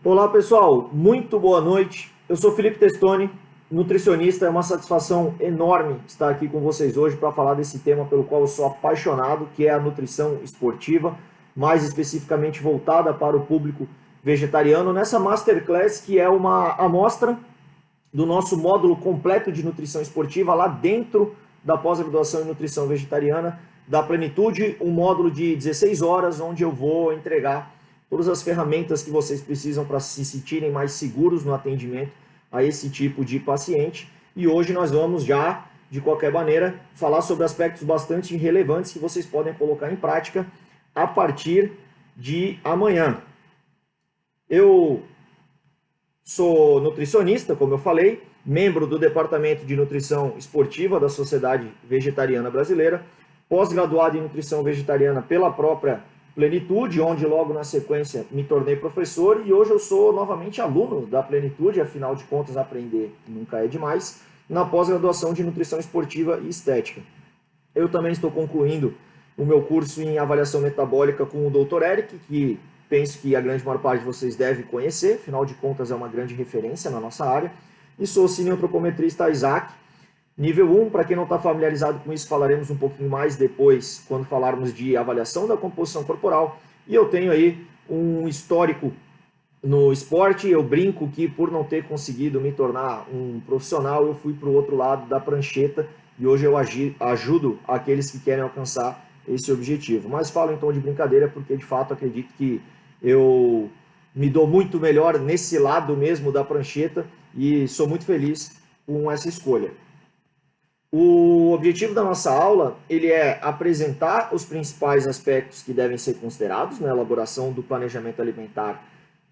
Olá pessoal, muito boa noite. Eu sou Felipe Testoni, nutricionista. É uma satisfação enorme estar aqui com vocês hoje para falar desse tema pelo qual eu sou apaixonado, que é a nutrição esportiva, mais especificamente voltada para o público vegetariano, nessa Masterclass que é uma amostra do nosso módulo completo de nutrição esportiva lá dentro da pós-graduação em nutrição vegetariana da Plenitude, um módulo de 16 horas onde eu vou entregar todas as ferramentas que vocês precisam para se sentirem mais seguros no atendimento a esse tipo de paciente. E hoje nós vamos já, de qualquer maneira, falar sobre aspectos bastante relevantes que vocês podem colocar em prática a partir de amanhã. Eu sou nutricionista, como eu falei, membro do Departamento de Nutrição Esportiva da Sociedade Vegetariana Brasileira, pós-graduado em Nutrição Vegetariana pela própria Plenitude, onde logo na sequência me tornei professor, e hoje eu sou novamente aluno da Plenitude, afinal de contas aprender nunca é demais, na pós-graduação de Nutrição Esportiva e Estética. Eu também estou concluindo o meu curso em avaliação metabólica com o Dr. Eric, que penso que a grande maior parte de vocês deve conhecer, afinal de contas é uma grande referência na nossa área, e sou cineantropometrista Isaac, nível 1, para quem não está familiarizado com isso, falaremos um pouquinho mais depois, quando falarmos de avaliação da composição corporal. E eu tenho aí um histórico no esporte. Eu brinco que por não ter conseguido me tornar um profissional, eu fui para o outro lado da prancheta e hoje eu ajudo aqueles que querem alcançar esse objetivo. Mas falo então de brincadeira porque de fato acredito que eu me dou muito melhor nesse lado mesmo da prancheta e sou muito feliz com essa escolha. O objetivo da nossa aula ele é apresentar os principais aspectos que devem ser considerados na elaboração do planejamento alimentar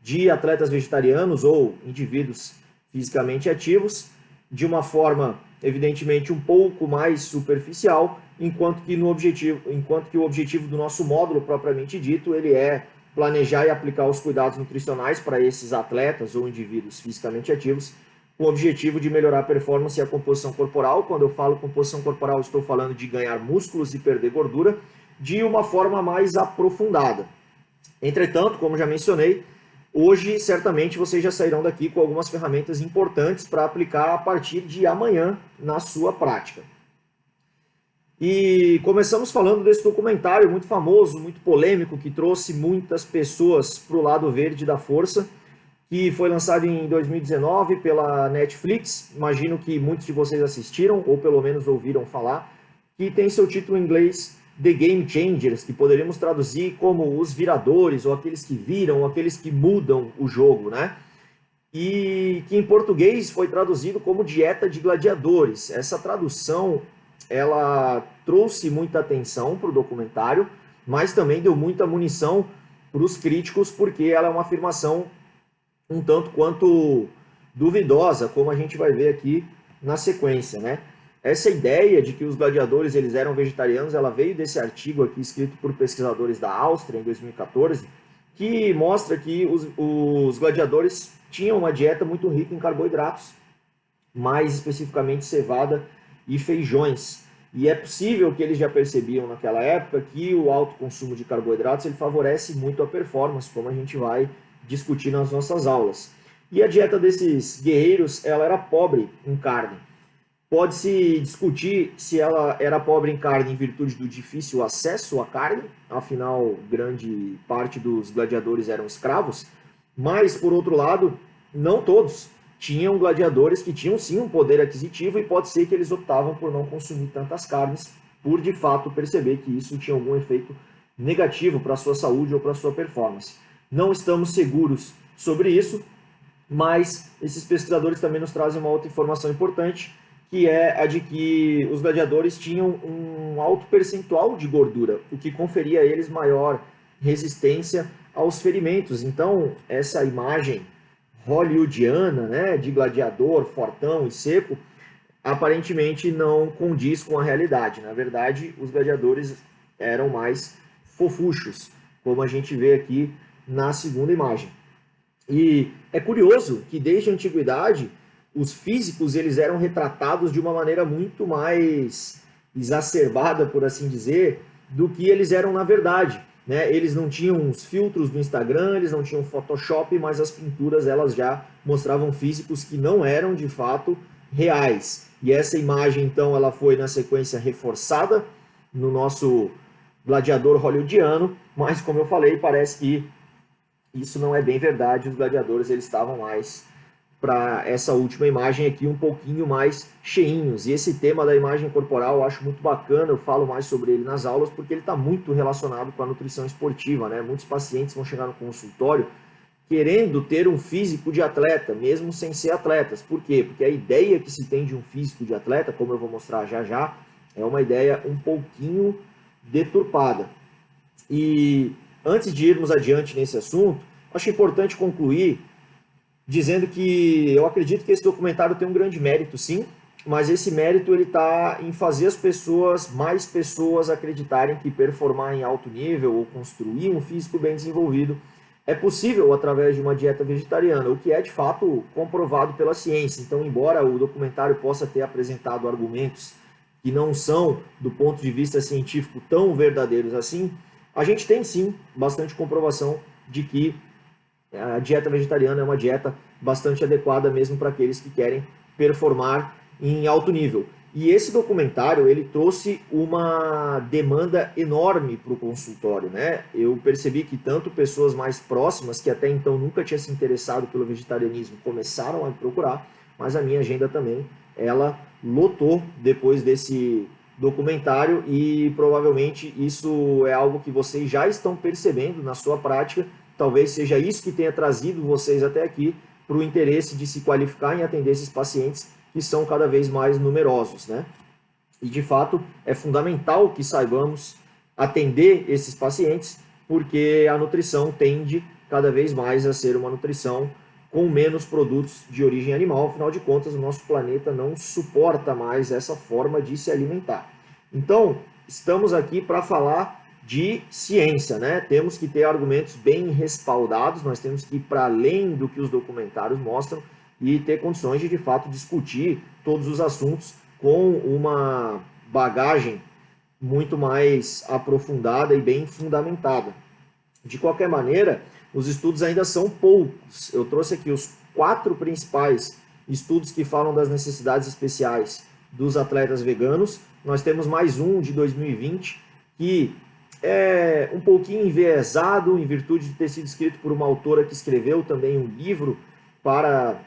de atletas vegetarianos ou indivíduos fisicamente ativos, de uma forma evidentemente um pouco mais superficial, enquanto que o objetivo do nosso módulo propriamente dito ele é planejar e aplicar os cuidados nutricionais para esses atletas ou indivíduos fisicamente ativos, com o objetivo de melhorar a performance e a composição corporal. Quando eu falo composição corporal, estou falando de ganhar músculos e perder gordura de uma forma mais aprofundada. Entretanto, como já mencionei, hoje certamente vocês já sairão daqui com algumas ferramentas importantes para aplicar a partir de amanhã na sua prática. E começamos falando desse documentário muito famoso, muito polêmico, que trouxe muitas pessoas para o lado verde da força, que foi lançado em 2019 pela Netflix. Imagino que muitos de vocês assistiram, ou pelo menos ouviram falar, que tem seu título em inglês The Game Changers, que poderíamos traduzir como os viradores, ou aqueles que viram, ou aqueles que mudam o jogo, né? E que em português foi traduzido como Dieta de Gladiadores. Essa tradução, ela trouxe muita atenção para o documentário, mas também deu muita munição para os críticos, porque ela é uma afirmação um tanto quanto duvidosa, como a gente vai ver aqui na sequência, né? Essa ideia de que os gladiadores eles eram vegetarianos, ela veio desse artigo aqui escrito por pesquisadores da Áustria em 2014, que mostra que os gladiadores tinham uma dieta muito rica em carboidratos, mais especificamente cevada e feijões. E é possível que eles já percebiam naquela época que o alto consumo de carboidratos ele favorece muito a performance, como a gente vai discutir nas nossas aulas. E a dieta desses guerreiros, ela era pobre em carne. Pode-se discutir se ela era pobre em carne em virtude do difícil acesso à carne, afinal, grande parte dos gladiadores eram escravos, mas, por outro lado, não todos. Tinham gladiadores que tinham sim um poder aquisitivo e pode ser que eles optavam por não consumir tantas carnes, por de fato perceber que isso tinha algum efeito negativo para a sua saúde ou para a sua performance. Não estamos seguros sobre isso, mas esses pesquisadores também nos trazem uma outra informação importante, que é a de que os gladiadores tinham um alto percentual de gordura, o que conferia a eles maior resistência aos ferimentos. Então, essa imagem hollywoodiana, né, de gladiador fortão e seco, aparentemente não condiz com a realidade. Na verdade, os gladiadores eram mais fofuchos, como a gente vê aqui na segunda imagem. E é curioso que desde a antiguidade os físicos eles eram retratados de uma maneira muito mais exacerbada, por assim dizer, do que eles eram na verdade. né? Eles não tinham os filtros do Instagram, eles não tinham Photoshop, mas as pinturas elas já mostravam físicos que não eram de fato reais. E essa imagem então ela foi na sequência reforçada no nosso gladiador hollywoodiano, mas como eu falei, parece que isso não é bem verdade. Os gladiadores eles estavam mais para essa última imagem aqui um pouquinho mais cheinhos. E esse tema da imagem corporal eu acho muito bacana, eu falo mais sobre ele nas aulas, porque ele está muito relacionado com a nutrição esportiva, né? Muitos pacientes vão chegar no consultório querendo ter um físico de atleta, mesmo sem ser atletas. Por quê? Porque a ideia que se tem de um físico de atleta, como eu vou mostrar já já, é uma ideia um pouquinho deturpada. E antes de irmos adiante nesse assunto, acho importante concluir dizendo que eu acredito que esse documentário tem um grande mérito, sim, mas esse mérito ele está em fazer as pessoas, mais pessoas acreditarem que performar em alto nível ou construir um físico bem desenvolvido é possível através de uma dieta vegetariana, o que é de fato comprovado pela ciência. Então, embora o documentário possa ter apresentado argumentos que não são, do ponto de vista científico, tão verdadeiros assim, a gente tem sim bastante comprovação de que a dieta vegetariana é uma dieta bastante adequada mesmo para aqueles que querem performar em alto nível. E esse documentário, ele trouxe uma demanda enorme para o consultório, né? Eu percebi que tanto pessoas mais próximas, que até então nunca tinham se interessado pelo vegetarianismo, começaram a procurar, mas a minha agenda também, ela lotou depois desse documentário e provavelmente isso é algo que vocês já estão percebendo na sua prática. Talvez seja isso que tenha trazido vocês até aqui para o interesse de se qualificar em atender esses pacientes que são cada vez mais numerosos, né? E de fato é fundamental que saibamos atender esses pacientes, porque a nutrição tende cada vez mais a ser uma nutrição com menos produtos de origem animal. Afinal de contas, o nosso planeta não suporta mais essa forma de se alimentar. Então, estamos aqui para falar de ciência, né? Temos que ter argumentos bem respaldados, nós temos que ir para além do que os documentários mostram e ter condições de fato discutir todos os assuntos com uma bagagem muito mais aprofundada e bem fundamentada. De qualquer maneira, os estudos ainda são poucos. Eu trouxe aqui os 4 principais estudos que falam das necessidades especiais dos atletas veganos. Nós temos mais um de 2020 que é um pouquinho enviesado em virtude de ter sido escrito por uma autora que escreveu também um livro para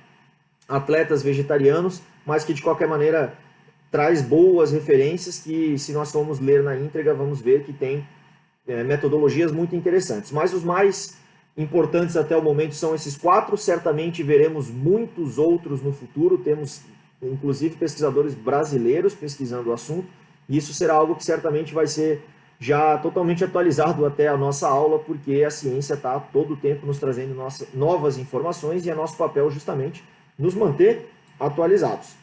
atletas vegetarianos, mas que de qualquer maneira traz boas referências que, se nós formos ler na íntegra, vamos ver que tem metodologias muito interessantes. Mas os mais importantes até o momento são esses 4, certamente veremos muitos outros no futuro, temos inclusive pesquisadores brasileiros pesquisando o assunto, e isso será algo que certamente vai ser já totalmente atualizado até a nossa aula, porque a ciência está todo o tempo nos trazendo novas informações e é nosso papel justamente nos manter atualizados.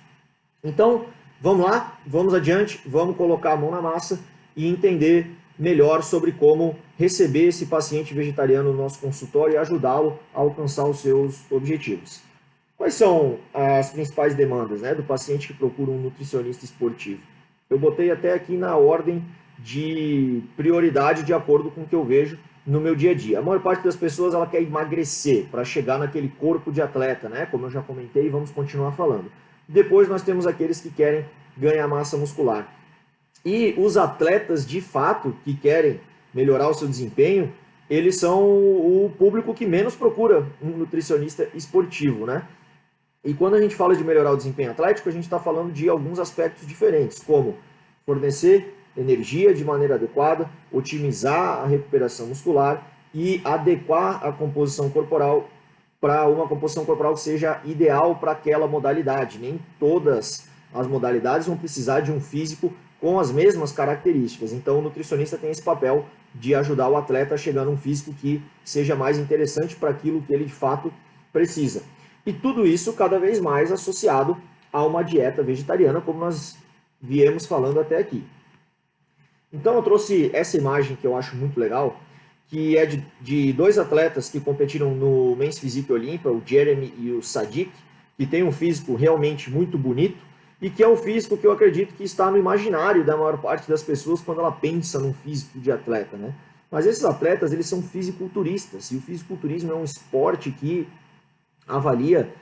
Então, vamos lá, vamos adiante, vamos colocar a mão na massa e entender melhor sobre como receber esse paciente vegetariano no nosso consultório e ajudá-lo a alcançar os seus objetivos. Quais são as principais demandas, né, do paciente que procura um nutricionista esportivo? Eu botei até aqui na ordem de prioridade de acordo com o que eu vejo no meu dia a dia. A maior parte das pessoas ela quer emagrecer para chegar naquele corpo de atleta, né? Como eu já comentei, vamos continuar falando. Depois nós temos aqueles que querem ganhar massa muscular. E os atletas de fato que querem melhorar o seu desempenho, eles são o público que menos procura um nutricionista esportivo, né? E quando a gente fala de melhorar o desempenho atlético, a gente está falando de alguns aspectos diferentes, como fornecer energia de maneira adequada, otimizar a recuperação muscular e adequar a composição corporal para uma composição corporal que seja ideal para aquela modalidade. Nem todas as modalidades vão precisar de um físico com as mesmas características. Então o nutricionista tem esse papel de ajudar o atleta a chegar num físico que seja mais interessante para aquilo que ele de fato precisa. E tudo isso cada vez mais associado a uma dieta vegetariana, como nós viemos falando até aqui. Então eu trouxe essa imagem que eu acho muito legal, que é de 2 atletas que competiram no Men's Physique Olympia, o Jeremy e o Sadiq, que tem um físico realmente muito bonito e que é um físico que eu acredito que está no imaginário da maior parte das pessoas quando ela pensa num físico de atleta, né? Mas esses atletas, eles são fisiculturistas, e o fisiculturismo é um esporte que avalia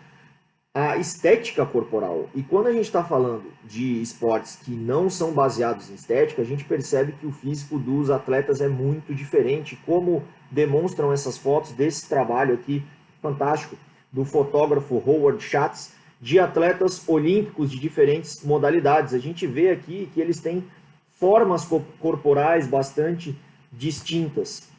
a estética corporal. E quando a gente está falando de esportes que não são baseados em estética, a gente percebe que o físico dos atletas é muito diferente, como demonstram essas fotos desse trabalho aqui fantástico do fotógrafo Howard Schatz, de atletas olímpicos de diferentes modalidades. A gente vê aqui que eles têm formas corporais bastante distintas.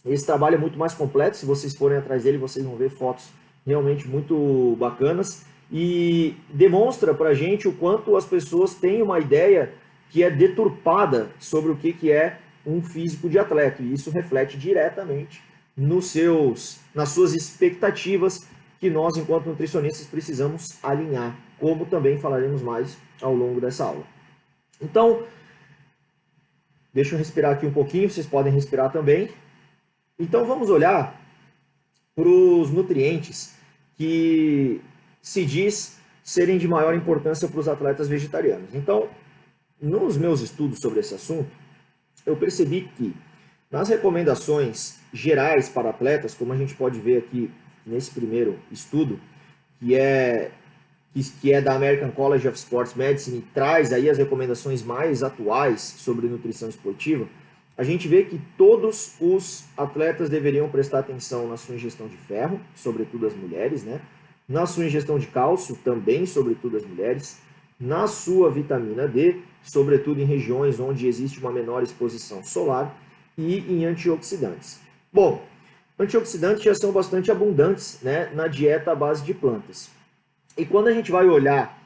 Esse trabalho é muito mais completo, se vocês forem atrás dele, vocês vão ver fotos realmente muito bacanas e demonstra pra gente o quanto as pessoas têm uma ideia que é deturpada sobre o que é um físico de atleta, e isso reflete diretamente nas suas expectativas que nós, enquanto nutricionistas, precisamos alinhar, como também falaremos mais ao longo dessa aula. Então, deixa eu respirar aqui um pouquinho, vocês podem respirar também. Então vamos olhar para os nutrientes que se diz serem de maior importância para os atletas vegetarianos. Então, nos meus estudos sobre esse assunto, eu percebi que nas recomendações gerais para atletas, como a gente pode ver aqui nesse primeiro estudo, que é da American College of Sports Medicine, e traz aí as recomendações mais atuais sobre nutrição esportiva, a gente vê que todos os atletas deveriam prestar atenção na sua ingestão de ferro, sobretudo as mulheres, né? Na sua ingestão de cálcio, também, sobretudo as mulheres, na sua vitamina D, sobretudo em regiões onde existe uma menor exposição solar, e em antioxidantes. Bom, antioxidantes já são bastante abundantes, né, na dieta à base de plantas. E quando a gente vai olhar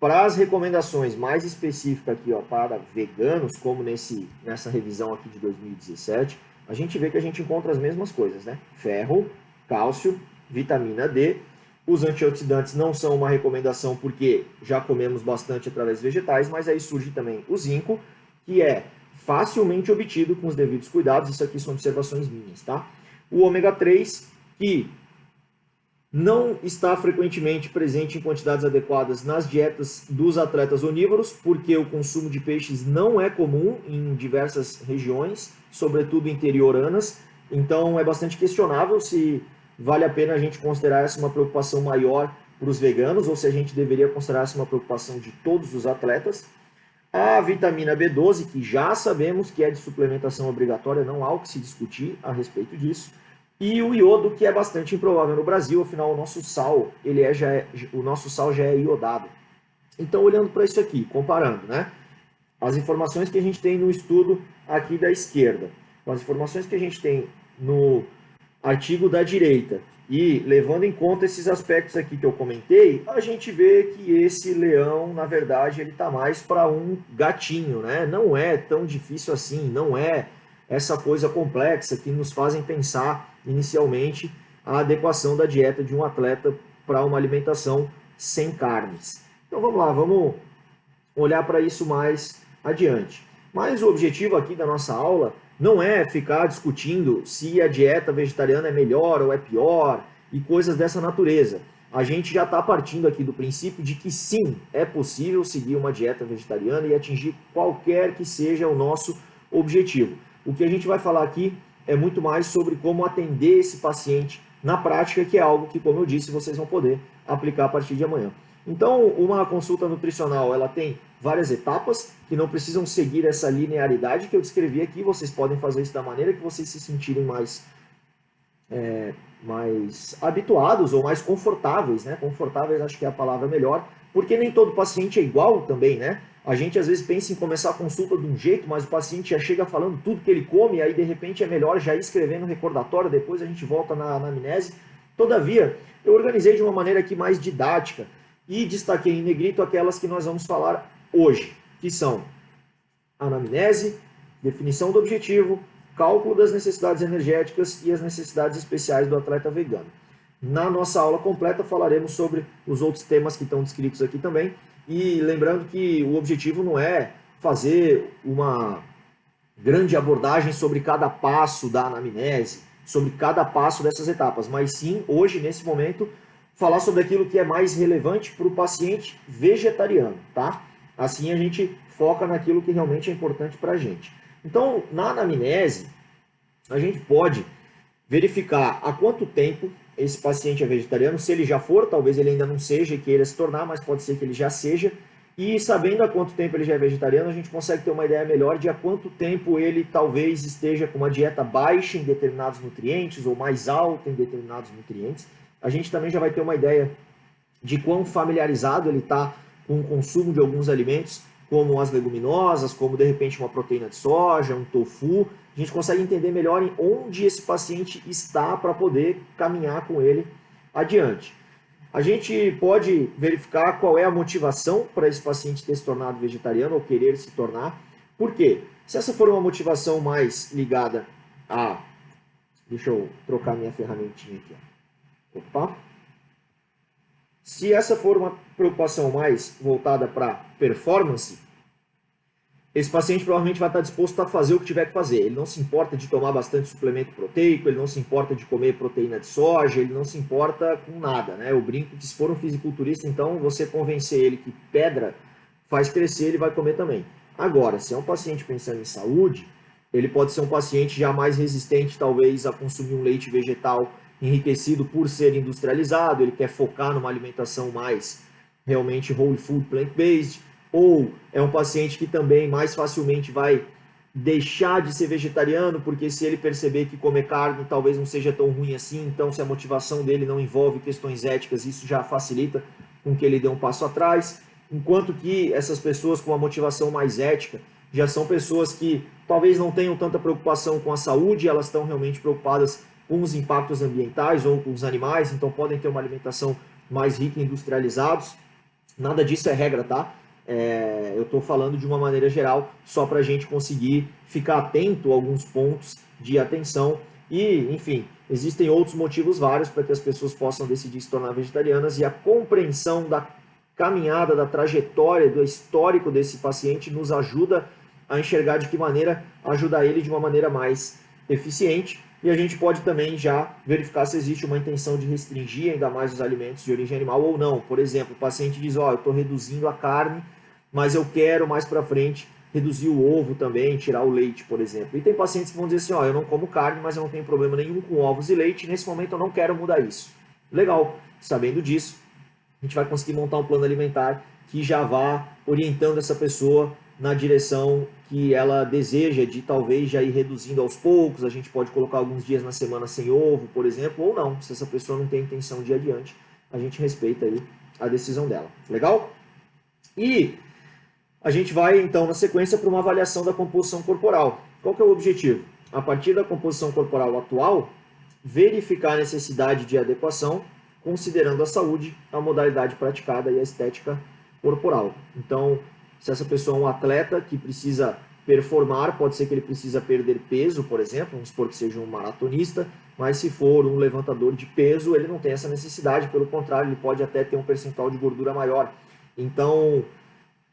para as recomendações mais específicas aqui, ó, para veganos, como nessa revisão aqui de 2017, a gente vê que a gente encontra as mesmas coisas, né? Ferro, cálcio, vitamina D. Os antioxidantes não são uma recomendação porque já comemos bastante através de vegetais, mas aí surge também o zinco, que é facilmente obtido com os devidos cuidados. Isso aqui são observações minhas, tá? O ômega 3, que não está frequentemente presente em quantidades adequadas nas dietas dos atletas onívoros, porque o consumo de peixes não é comum em diversas regiões, sobretudo interioranas. Então é bastante questionável se vale a pena a gente considerar essa uma preocupação maior para os veganos, ou se a gente deveria considerar essa uma preocupação de todos os atletas. A vitamina B12, que já sabemos que é de suplementação obrigatória, não há o que se discutir a respeito disso. E o iodo, que é bastante improvável no Brasil, afinal o nosso sal, o nosso sal já é iodado. Então, olhando para isso aqui, comparando, né, as informações que a gente tem no estudo aqui da esquerda, com as informações que a gente tem no artigo da direita, e levando em conta esses aspectos aqui que eu comentei, a gente vê que esse leão, na verdade, ele está mais para um gatinho, né? Não é tão difícil assim, não é essa coisa complexa que nos fazem pensar inicialmente a adequação da dieta de um atleta para uma alimentação sem carnes. Então vamos lá, vamos olhar para isso mais adiante. Mas o objetivo aqui da nossa aula não é ficar discutindo se a dieta vegetariana é melhor ou é pior e coisas dessa natureza. A gente já está partindo aqui do princípio de que sim, é possível seguir uma dieta vegetariana e atingir qualquer que seja o nosso objetivo. O que a gente vai falar aqui é muito mais sobre como atender esse paciente na prática, que é algo que, como eu disse, vocês vão poder aplicar a partir de amanhã. Então, uma consulta nutricional, ela tem várias etapas que não precisam seguir essa linearidade que eu descrevi aqui. Vocês podem fazer isso da maneira que vocês se sentirem mais habituados ou mais confortáveis, né? Confortáveis acho que é a palavra melhor, porque nem todo paciente é igual também, né? A gente às vezes pensa em começar a consulta de um jeito, mas o paciente já chega falando tudo que ele come, e aí de repente é melhor já ir escrevendo um recordatório, depois a gente volta na anamnese. Todavia, eu organizei de uma maneira aqui mais didática e destaquei em negrito aquelas que nós vamos falar hoje, que são anamnese, definição do objetivo, cálculo das necessidades energéticas e as necessidades especiais do atleta vegano. Na nossa aula completa falaremos sobre os outros temas que estão descritos aqui também, e lembrando que o objetivo não é fazer uma grande abordagem sobre cada passo da anamnese, sobre cada passo dessas etapas, mas sim, hoje, nesse momento, falar sobre aquilo que é mais relevante para o paciente vegetariano, tá? Assim a gente foca naquilo que realmente é importante para a gente. Então, na anamnese, a gente pode verificar há quanto tempo esse paciente é vegetariano. Se ele já for, talvez ele ainda não seja e queira se tornar, mas pode ser que ele já seja. E sabendo há quanto tempo ele já é vegetariano, a gente consegue ter uma ideia melhor de há quanto tempo ele talvez esteja com uma dieta baixa em determinados nutrientes ou mais alta em determinados nutrientes. A gente também já vai ter uma ideia de quão familiarizado ele está com o consumo de alguns alimentos, como as leguminosas, como de repente uma proteína de soja, um tofu. A gente consegue entender melhor em onde esse paciente está para poder caminhar com ele adiante. A gente pode verificar qual é a motivação para esse paciente ter se tornado vegetariano ou querer se tornar. Por quê? Se essa for uma motivação mais ligada a... Deixa eu trocar minha ferramentinha aqui. Opa! Se essa for uma preocupação mais voltada para performance, esse paciente provavelmente vai estar disposto a fazer o que tiver que fazer. Ele não se importa de tomar bastante suplemento proteico, ele não se importa de comer proteína de soja, ele não se importa com nada, né? Eu brinco que se for um fisiculturista, então você convencer ele que pedra faz crescer, ele vai comer também. Agora, se é um paciente pensando em saúde, ele pode ser um paciente já mais resistente, talvez, a consumir um leite vegetal enriquecido por ser industrializado, ele quer focar numa alimentação mais realmente whole food, plant-based, ou é um paciente que também mais facilmente vai deixar de ser vegetariano, porque se ele perceber que comer carne talvez não seja tão ruim assim, então se a motivação dele não envolve questões éticas, isso já facilita com que ele dê um passo atrás, enquanto que essas pessoas com uma motivação mais ética já são pessoas que talvez não tenham tanta preocupação com a saúde, elas estão realmente preocupadas com os impactos ambientais ou com os animais, então podem ter uma alimentação mais rica em industrializados. Nada disso é regra, tá? Eu estou falando de uma maneira geral, só para a gente conseguir ficar atento a alguns pontos de atenção. E, enfim, existem outros motivos vários para que as pessoas possam decidir se tornar vegetarianas, e a compreensão da caminhada, da trajetória, do histórico desse paciente nos ajuda a enxergar de que maneira ajudar ele de uma maneira mais eficiente. E a gente pode também já verificar se existe uma intenção de restringir ainda mais os alimentos de origem animal ou não. Por exemplo, o paciente diz, eu estou reduzindo a carne, mas eu quero mais para frente reduzir o ovo também, tirar o leite, por exemplo. E tem pacientes que vão dizer assim, eu não como carne, mas eu não tenho problema nenhum com ovos e leite, nesse momento eu não quero mudar isso. Legal, sabendo disso, a gente vai conseguir montar um plano alimentar que já vá orientando essa pessoa na direção que ela deseja, de talvez já ir reduzindo aos poucos. A gente pode colocar alguns dias na semana sem ovo, por exemplo, ou não. Se essa pessoa não tem intenção de ir adiante, a gente respeita aí a decisão dela. Legal? E a gente vai, então, na sequência, para uma avaliação da composição corporal. Qual que é o objetivo? A partir da composição corporal atual, verificar a necessidade de adequação, considerando a saúde, a modalidade praticada e a estética corporal. Então, se essa pessoa é um atleta que precisa performar, pode ser que ele precisa perder peso, por exemplo, vamos supor que seja um maratonista, mas se for um levantador de peso, ele não tem essa necessidade, pelo contrário, ele pode até ter um percentual de gordura maior. Então,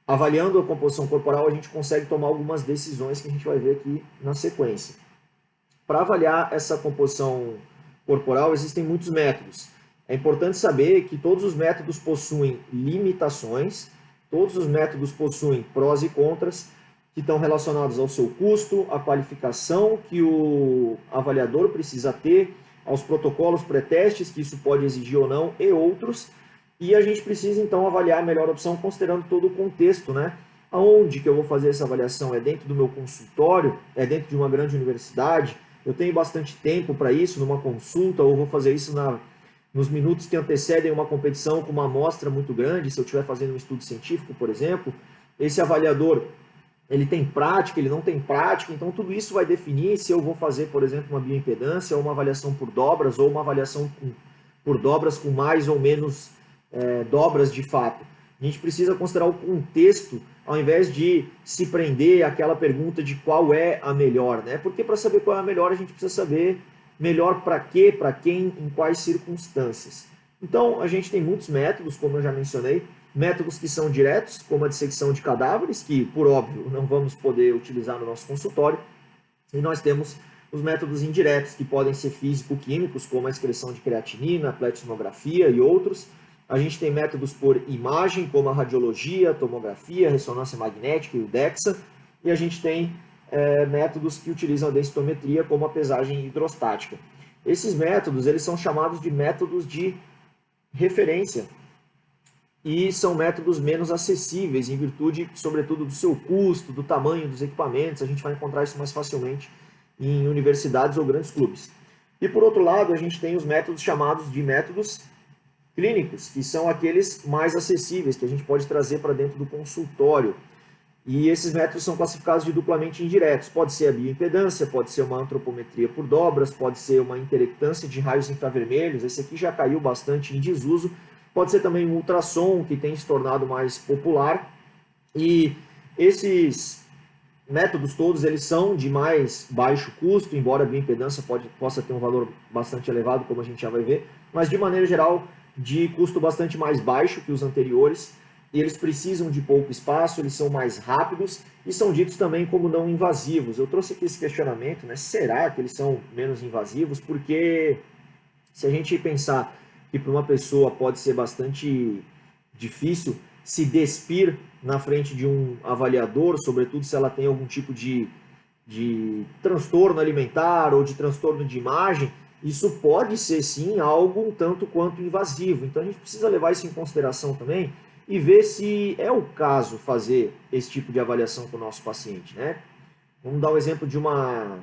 avaliando a composição corporal, a gente consegue tomar algumas decisões que a gente vai ver aqui na sequência. Para avaliar essa composição corporal, existem muitos métodos. É importante saber que todos os métodos possuem limitações, todos os métodos possuem prós e contras, que estão relacionados ao seu custo, à qualificação que o avaliador precisa ter, aos protocolos pré-testes, que isso pode exigir ou não, e outros. E a gente precisa, então, avaliar a melhor opção considerando todo o contexto, né? Aonde que eu vou fazer essa avaliação? É dentro do meu consultório? É dentro de uma grande universidade? Eu tenho bastante tempo para isso, numa consulta, ou vou fazer isso nos minutos que antecedem uma competição com uma amostra muito grande, se eu estiver fazendo um estudo científico, por exemplo. Esse avaliador, ele tem prática, ele não tem prática, então tudo isso vai definir se eu vou fazer, por exemplo, uma bioimpedância, ou uma avaliação por dobras, ou uma avaliação por dobras com mais ou menos dobras de fato. A gente precisa considerar o contexto, ao invés de se prender àquela pergunta de qual é a melhor, né? Porque para saber qual é a melhor, a gente precisa saber melhor para quê, para quem, em quais circunstâncias. Então, a gente tem muitos métodos, como eu já mencionei, métodos que são diretos, como a dissecção de cadáveres, que, por óbvio, não vamos poder utilizar no nosso consultório, e nós temos os métodos indiretos, que podem ser físico-químicos, como a excreção de creatinina, pletismografia e outros. A gente tem métodos por imagem, como a radiologia, a tomografia, a ressonância magnética e o DEXA, e a gente tem métodos que utilizam a densitometria como a pesagem hidrostática. Esses métodos eles são chamados de métodos de referência e são métodos menos acessíveis em virtude, sobretudo, do seu custo, do tamanho dos equipamentos. A gente vai encontrar isso mais facilmente em universidades ou grandes clubes. E por outro lado, a gente tem os métodos chamados de métodos clínicos, que são aqueles mais acessíveis, que a gente pode trazer para dentro do consultório. E esses métodos são classificados de duplamente indiretos. Pode ser a bioimpedância, pode ser uma antropometria por dobras, pode ser uma interectância de raios infravermelhos. Esse aqui já caiu bastante em desuso. Pode ser também um ultrassom, que tem se tornado mais popular. E esses métodos todos eles são de mais baixo custo, embora a bioimpedância possa ter um valor bastante elevado, como a gente já vai ver, mas de maneira geral de custo bastante mais baixo que os anteriores. E eles precisam de pouco espaço, eles são mais rápidos e são ditos também como não invasivos. Eu trouxe aqui esse questionamento, né? Será que eles são menos invasivos? Porque se a gente pensar que para uma pessoa pode ser bastante difícil se despir na frente de um avaliador, sobretudo se ela tem algum tipo de transtorno alimentar ou de transtorno de imagem, isso pode ser sim algo um tanto quanto invasivo. Então a gente precisa levar isso em consideração também e ver se é o caso fazer esse tipo de avaliação com o nosso paciente, né? Vamos dar o exemplo de uma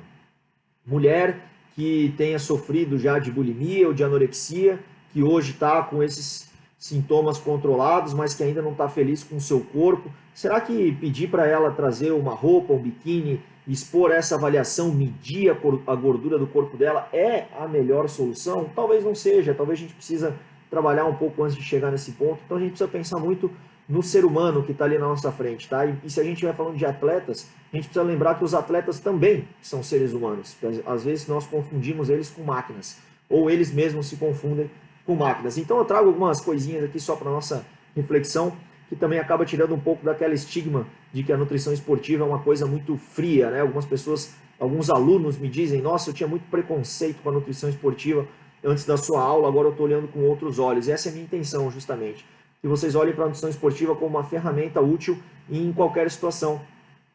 mulher que tenha sofrido já de bulimia ou de anorexia, que hoje está com esses sintomas controlados, mas que ainda não está feliz com o seu corpo. Será que pedir para ela trazer uma roupa, um biquíni, expor essa avaliação, medir a gordura do corpo dela é a melhor solução? Talvez não seja, talvez a gente precisa trabalhar um pouco antes de chegar nesse ponto. Então a gente precisa pensar muito no ser humano que está ali na nossa frente, tá? E se a gente estiver falando de atletas, a gente precisa lembrar que os atletas também são seres humanos. Às vezes nós confundimos eles com máquinas, ou eles mesmos se confundem com máquinas. Então eu trago algumas coisinhas aqui só para nossa reflexão, que também acaba tirando um pouco daquela estigma de que a nutrição esportiva é uma coisa muito fria, né? Algumas pessoas, alguns alunos me dizem, nossa, eu tinha muito preconceito com a nutrição esportiva antes da sua aula, agora eu estou olhando com outros olhos. E essa é a minha intenção, justamente. Que vocês olhem para a nutrição esportiva como uma ferramenta útil em qualquer situação.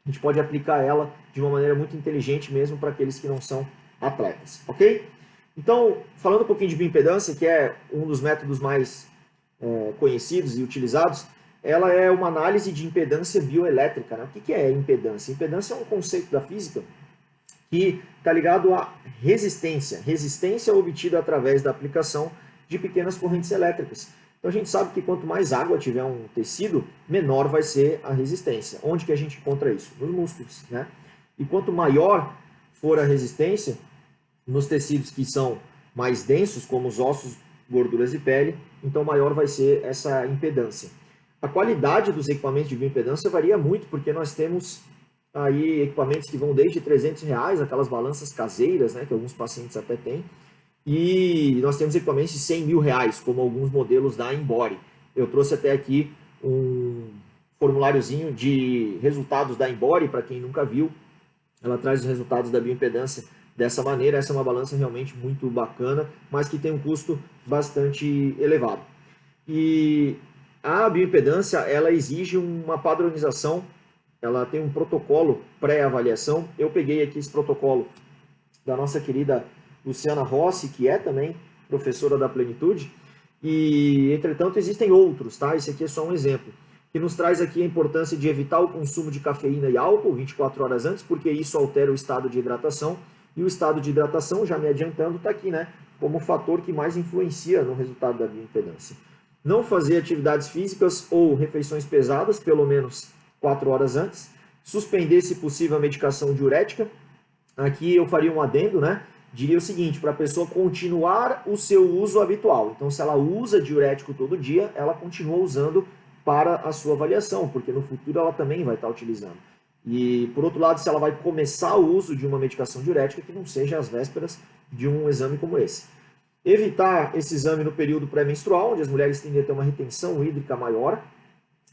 A gente pode aplicar ela de uma maneira muito inteligente mesmo para aqueles que não são atletas, ok? Então, falando um pouquinho de bioimpedância, que é um dos métodos mais conhecidos e utilizados, ela é uma análise de impedância bioelétrica, né? O que é impedância? Impedância é um conceito da física que está ligado à resistência. Resistência obtida através da aplicação de pequenas correntes elétricas. Então a gente sabe que quanto mais água tiver um tecido, menor vai ser a resistência. Onde que a gente encontra isso? Nos músculos, né? E quanto maior for a resistência, nos tecidos que são mais densos, como os ossos, gorduras e pele, então maior vai ser essa impedância. A qualidade dos equipamentos de bioimpedância varia muito, porque nós temos aí equipamentos que vão desde R$300, aquelas balanças caseiras, né, que alguns pacientes até têm, e nós temos equipamentos de R$100.000, como alguns modelos da Embody. Eu trouxe até aqui um formuláriozinho de resultados da Embody, para quem nunca viu. Ela traz os resultados da bioimpedância dessa maneira. Essa é uma balança realmente muito bacana, mas que tem um custo bastante elevado. E a bioimpedância, ela exige uma padronização, ela tem um protocolo pré-avaliação. Eu peguei aqui esse protocolo da nossa querida Luciana Rossi, que é também professora da Plenitude, e entretanto existem outros, tá? Esse aqui é só um exemplo, que nos traz aqui a importância de evitar o consumo de cafeína e álcool 24 horas antes, porque isso altera o estado de hidratação, e o estado de hidratação, já me adiantando, está aqui, né? Como o fator que mais influencia no resultado da bioimpedância. Não fazer atividades físicas ou refeições pesadas, pelo menos 4 horas antes. Suspender, se possível, a medicação diurética. Aqui eu faria um adendo, né? Diria o seguinte, para a pessoa continuar o seu uso habitual. Então, se ela usa diurético todo dia, ela continua usando para a sua avaliação, porque no futuro ela também vai estar utilizando. E, por outro lado, se ela vai começar o uso de uma medicação diurética, que não seja às vésperas de um exame como esse. Evitar esse exame no período pré-menstrual, onde as mulheres tendem a ter uma retenção hídrica maior,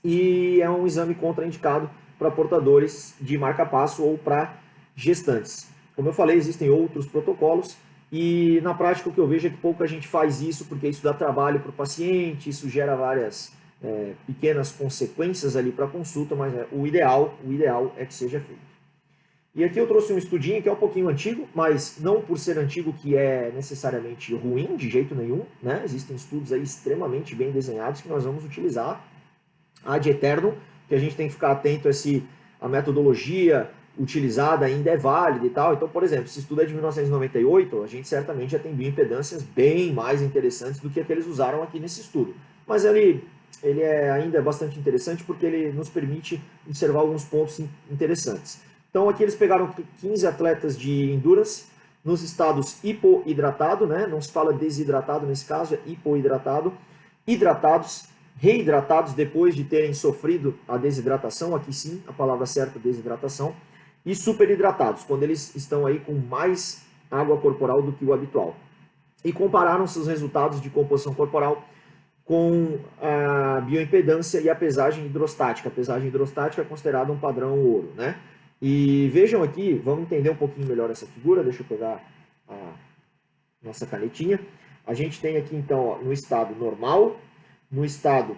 e é um exame contraindicado para portadores de marca-passo ou para gestantes. Como eu falei, existem outros protocolos, e na prática o que eu vejo é que pouca gente faz isso, porque isso dá trabalho para o paciente, isso gera várias pequenas consequências ali para a consulta, mas o ideal é que seja feito. E aqui eu trouxe um estudinho que é um pouquinho antigo, mas não por ser antigo que é necessariamente ruim, de jeito nenhum, né? Existem estudos aí extremamente bem desenhados que nós vamos utilizar ad eternum, que a gente tem que ficar atento a se a metodologia utilizada ainda é válida e tal. Então, por exemplo, esse estudo é de 1998, a gente certamente já tem bioimpedâncias bem mais interessantes do que a que eles usaram aqui nesse estudo. Mas ele é ainda bastante interessante porque ele nos permite observar alguns pontos interessantes. Então, aqui eles pegaram 15 atletas de endurance nos estados hipoidratado, né? Não se fala desidratado nesse caso, é hipoidratado, hidratados, reidratados depois de terem sofrido a desidratação, aqui sim, a palavra certa, desidratação, e superidratados, quando eles estão aí com mais água corporal do que o habitual. E compararam seus resultados de composição corporal com a bioimpedância e a pesagem hidrostática. A pesagem hidrostática é considerada um padrão ouro, né? E vejam aqui, vamos entender um pouquinho melhor essa figura, deixa eu pegar a nossa canetinha. A gente tem aqui, então, ó, no estado normal, no estado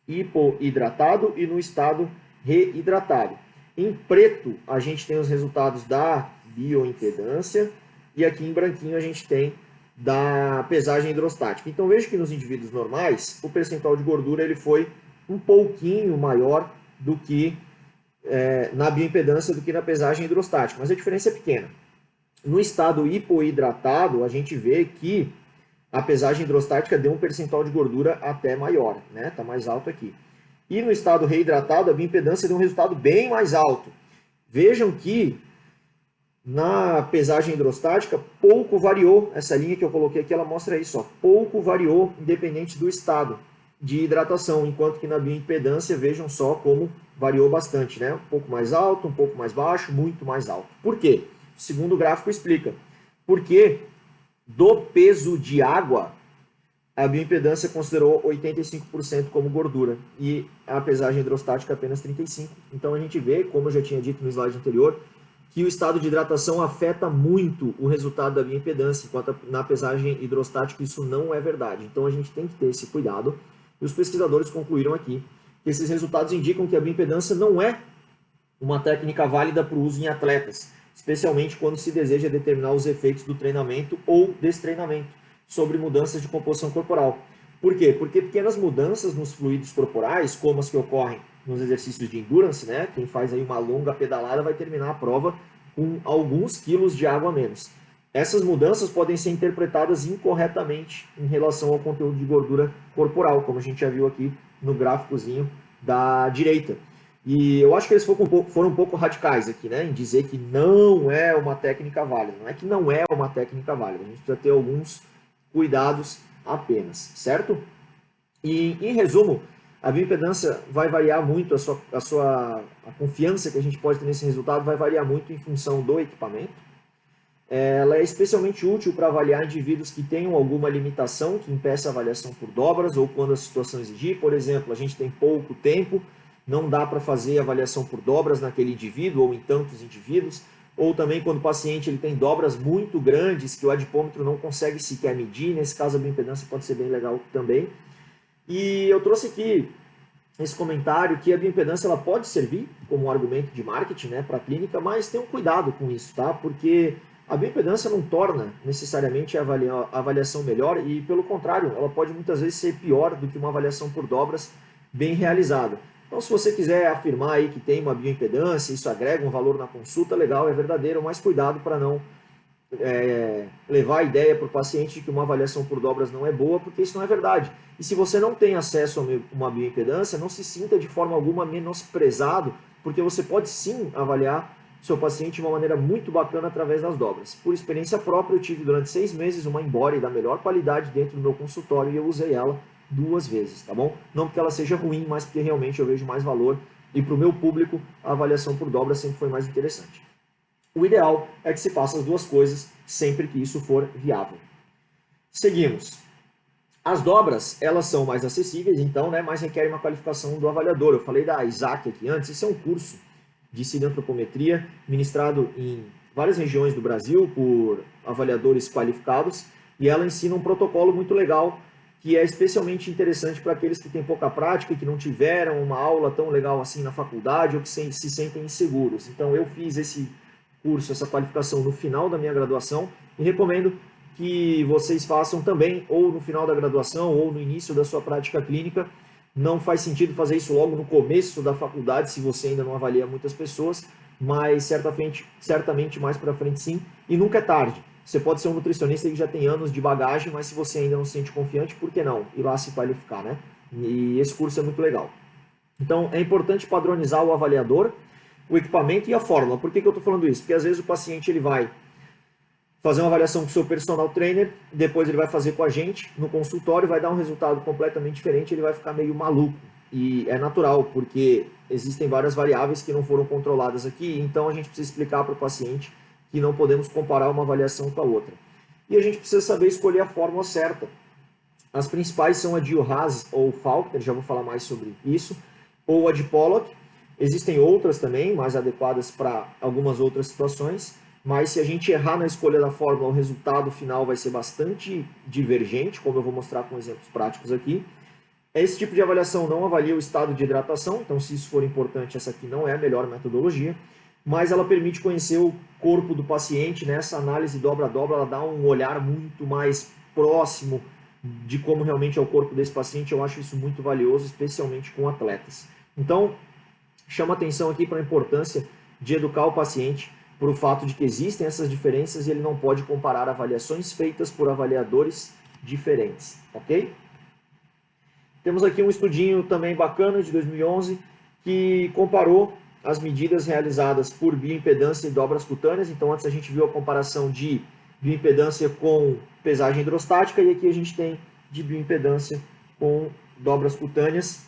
hipoidratado e no estado reidratado. Em preto, a gente tem os resultados da bioimpedância e aqui em branquinho a gente tem da pesagem hidrostática. Então veja que nos indivíduos normais, o percentual de gordura ele foi um pouquinho maior do que na bioimpedância do que na pesagem hidrostática, mas a diferença é pequena. No estado hipoidratado, a gente vê que a pesagem hidrostática deu um percentual de gordura até maior, né? Tá mais alto aqui. E no estado reidratado, a bioimpedância deu um resultado bem mais alto. Vejam que na pesagem hidrostática pouco variou, essa linha que eu coloquei aqui, ela mostra isso, ó, pouco variou independente do estado de hidratação, enquanto que na bioimpedância, vejam só como variou bastante, né? Um pouco mais alto, um pouco mais baixo, muito mais alto. Por quê? O segundo gráfico explica. Porque do peso de água, a bioimpedância considerou 85% como gordura e a pesagem hidrostática apenas 35%. Então a gente vê, como eu já tinha dito no slide anterior, que o estado de hidratação afeta muito o resultado da bioimpedância, enquanto na pesagem hidrostática isso não é verdade. Então a gente tem que ter esse cuidado. E os pesquisadores concluíram aqui que esses resultados indicam que a bioimpedância não é uma técnica válida para o uso em atletas, especialmente quando se deseja determinar os efeitos do treinamento ou destreinamento sobre mudanças de composição corporal. Por quê? Porque pequenas mudanças nos fluidos corporais, como as que ocorrem nos exercícios de endurance, né? Quem faz aí uma longa pedalada vai terminar a prova com alguns quilos de água a menos. Essas mudanças podem ser interpretadas incorretamente em relação ao conteúdo de gordura corporal, como a gente já viu aqui no gráficozinho da direita. E eu acho que eles foram um pouco radicais aqui, né, em dizer que não é uma técnica válida. Não é que não é uma técnica válida, a gente precisa ter alguns cuidados apenas, certo? E, em resumo, a bioimpedância vai variar muito, a confiança que a gente pode ter nesse resultado vai variar muito em função do equipamento. Ela é especialmente útil para avaliar indivíduos que tenham alguma limitação que impeça a avaliação por dobras ou quando a situação exigir. Por exemplo, a gente tem pouco tempo, não dá para fazer avaliação por dobras naquele indivíduo ou em tantos indivíduos, ou também quando o paciente ele tem dobras muito grandes que o adipômetro não consegue sequer medir. Nesse caso, a bioimpedância pode ser bem legal também. E eu trouxe aqui esse comentário que a bioimpedância ela pode servir como um argumento de marketing, né, para a clínica, mas tenham cuidado com isso, tá? Porque a bioimpedância não torna necessariamente a avaliação melhor e, pelo contrário, ela pode muitas vezes ser pior do que uma avaliação por dobras bem realizada. Então, se você quiser afirmar aí que tem uma bioimpedância, isso agrega um valor na consulta, legal, é verdadeiro, mas cuidado para não levar a ideia para o paciente de que uma avaliação por dobras não é boa, porque isso não é verdade. E se você não tem acesso a uma bioimpedância, não se sinta de forma alguma menosprezado, porque você pode sim avaliar seu paciente de uma maneira muito bacana através das dobras. Por experiência própria, eu tive durante 6 meses uma Embody da melhor qualidade dentro do meu consultório e eu usei ela 2 vezes, tá bom? Não porque ela seja ruim, mas porque realmente eu vejo mais valor e para o meu público a avaliação por dobra sempre foi mais interessante. O ideal é que se faça as duas coisas sempre que isso for viável. Seguimos. As dobras, elas são mais acessíveis, então, né, mas requerem uma qualificação do avaliador. Eu falei da Isaac aqui antes, esse é um curso de cineantropometria ministrado em várias regiões do Brasil por avaliadores qualificados e ela ensina um protocolo muito legal que é especialmente interessante para aqueles que têm pouca prática e que não tiveram uma aula tão legal assim na faculdade ou que se sentem inseguros. Então eu fiz esse curso, essa qualificação no final da minha graduação e recomendo que vocês façam também ou no final da graduação ou no início da sua prática clínica. Não faz sentido fazer isso logo no começo da faculdade se você ainda não avalia muitas pessoas, mas certamente mais para frente sim, e nunca é tarde. Você pode ser um nutricionista que já tem anos de bagagem, mas se você ainda não se sente confiante, por que não ir lá se qualificar, né? E esse curso é muito legal. Então, é importante padronizar o avaliador, o equipamento e a fórmula. Por que eu estou falando isso? Porque às vezes o paciente ele vai fazer uma avaliação com o seu personal trainer, depois ele vai fazer com a gente no consultório, vai dar um resultado completamente diferente, ele vai ficar meio maluco. E é natural, porque existem várias variáveis que não foram controladas aqui, então a gente precisa explicar para o paciente que não podemos comparar uma avaliação com a outra. E a gente precisa saber escolher a fórmula certa. As principais são a de Haas ou Faulkner, já vou falar mais sobre isso, ou a de Pollock. Existem outras também, mais adequadas para algumas outras situações, mas se a gente errar na escolha da fórmula, o resultado final vai ser bastante divergente, como eu vou mostrar com exemplos práticos aqui. Esse tipo de avaliação não avalia o estado de hidratação, então se isso for importante, essa aqui não é a melhor metodologia, mas ela permite conhecer o corpo do paciente, né? Essa análise dobra a dobra, ela dá um olhar muito mais próximo de como realmente é o corpo desse paciente. Eu acho isso muito valioso, especialmente com atletas. Então, chama atenção aqui para a importância de educar o paciente por o fato de que existem essas diferenças e ele não pode comparar avaliações feitas por avaliadores diferentes, ok? Temos aqui um estudinho também bacana de 2011 que comparou as medidas realizadas por bioimpedância e dobras cutâneas. Então antes a gente viu a comparação de bioimpedância com pesagem hidrostática e aqui a gente tem de bioimpedância com dobras cutâneas.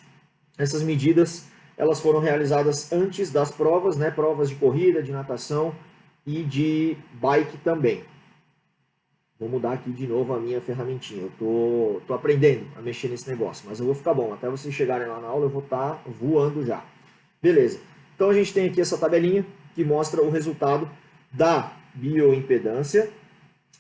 Essas medidas elas foram realizadas antes das provas, né? Provas de corrida, de natação e de bike também. Vou mudar aqui de novo a minha ferramentinha. Eu tô aprendendo a mexer nesse negócio, mas eu vou ficar bom. Até vocês chegarem lá na aula eu vou estar voando já. Beleza. Então a gente tem aqui essa tabelinha que mostra o resultado da bioimpedância,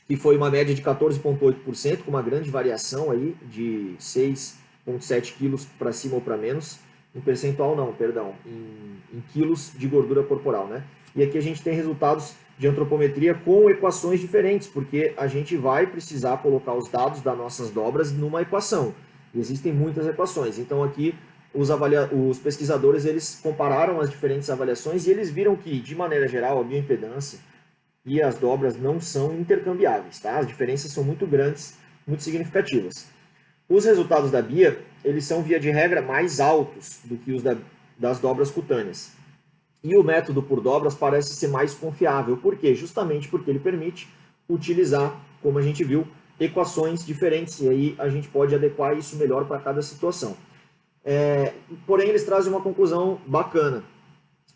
que foi uma média de 14,8%, com uma grande variação aí de 6,7 quilos para cima ou para menos. Em percentual não, perdão, em quilos de gordura corporal, né? E aqui a gente tem resultados de antropometria com equações diferentes, porque a gente vai precisar colocar os dados das nossas dobras numa equação. E existem muitas equações. Então aqui os pesquisadores eles compararam as diferentes avaliações e eles viram que, de maneira geral, a bioimpedância e as dobras não são intercambiáveis, tá? As diferenças são muito grandes, muito significativas. Os resultados da BIA, eles são, via de regra, mais altos do que os das dobras cutâneas. E o método por dobras parece ser mais confiável. Por quê? Justamente porque ele permite utilizar, como a gente viu, equações diferentes. E aí a gente pode adequar isso melhor para cada situação. Porém, eles trazem uma conclusão bacana.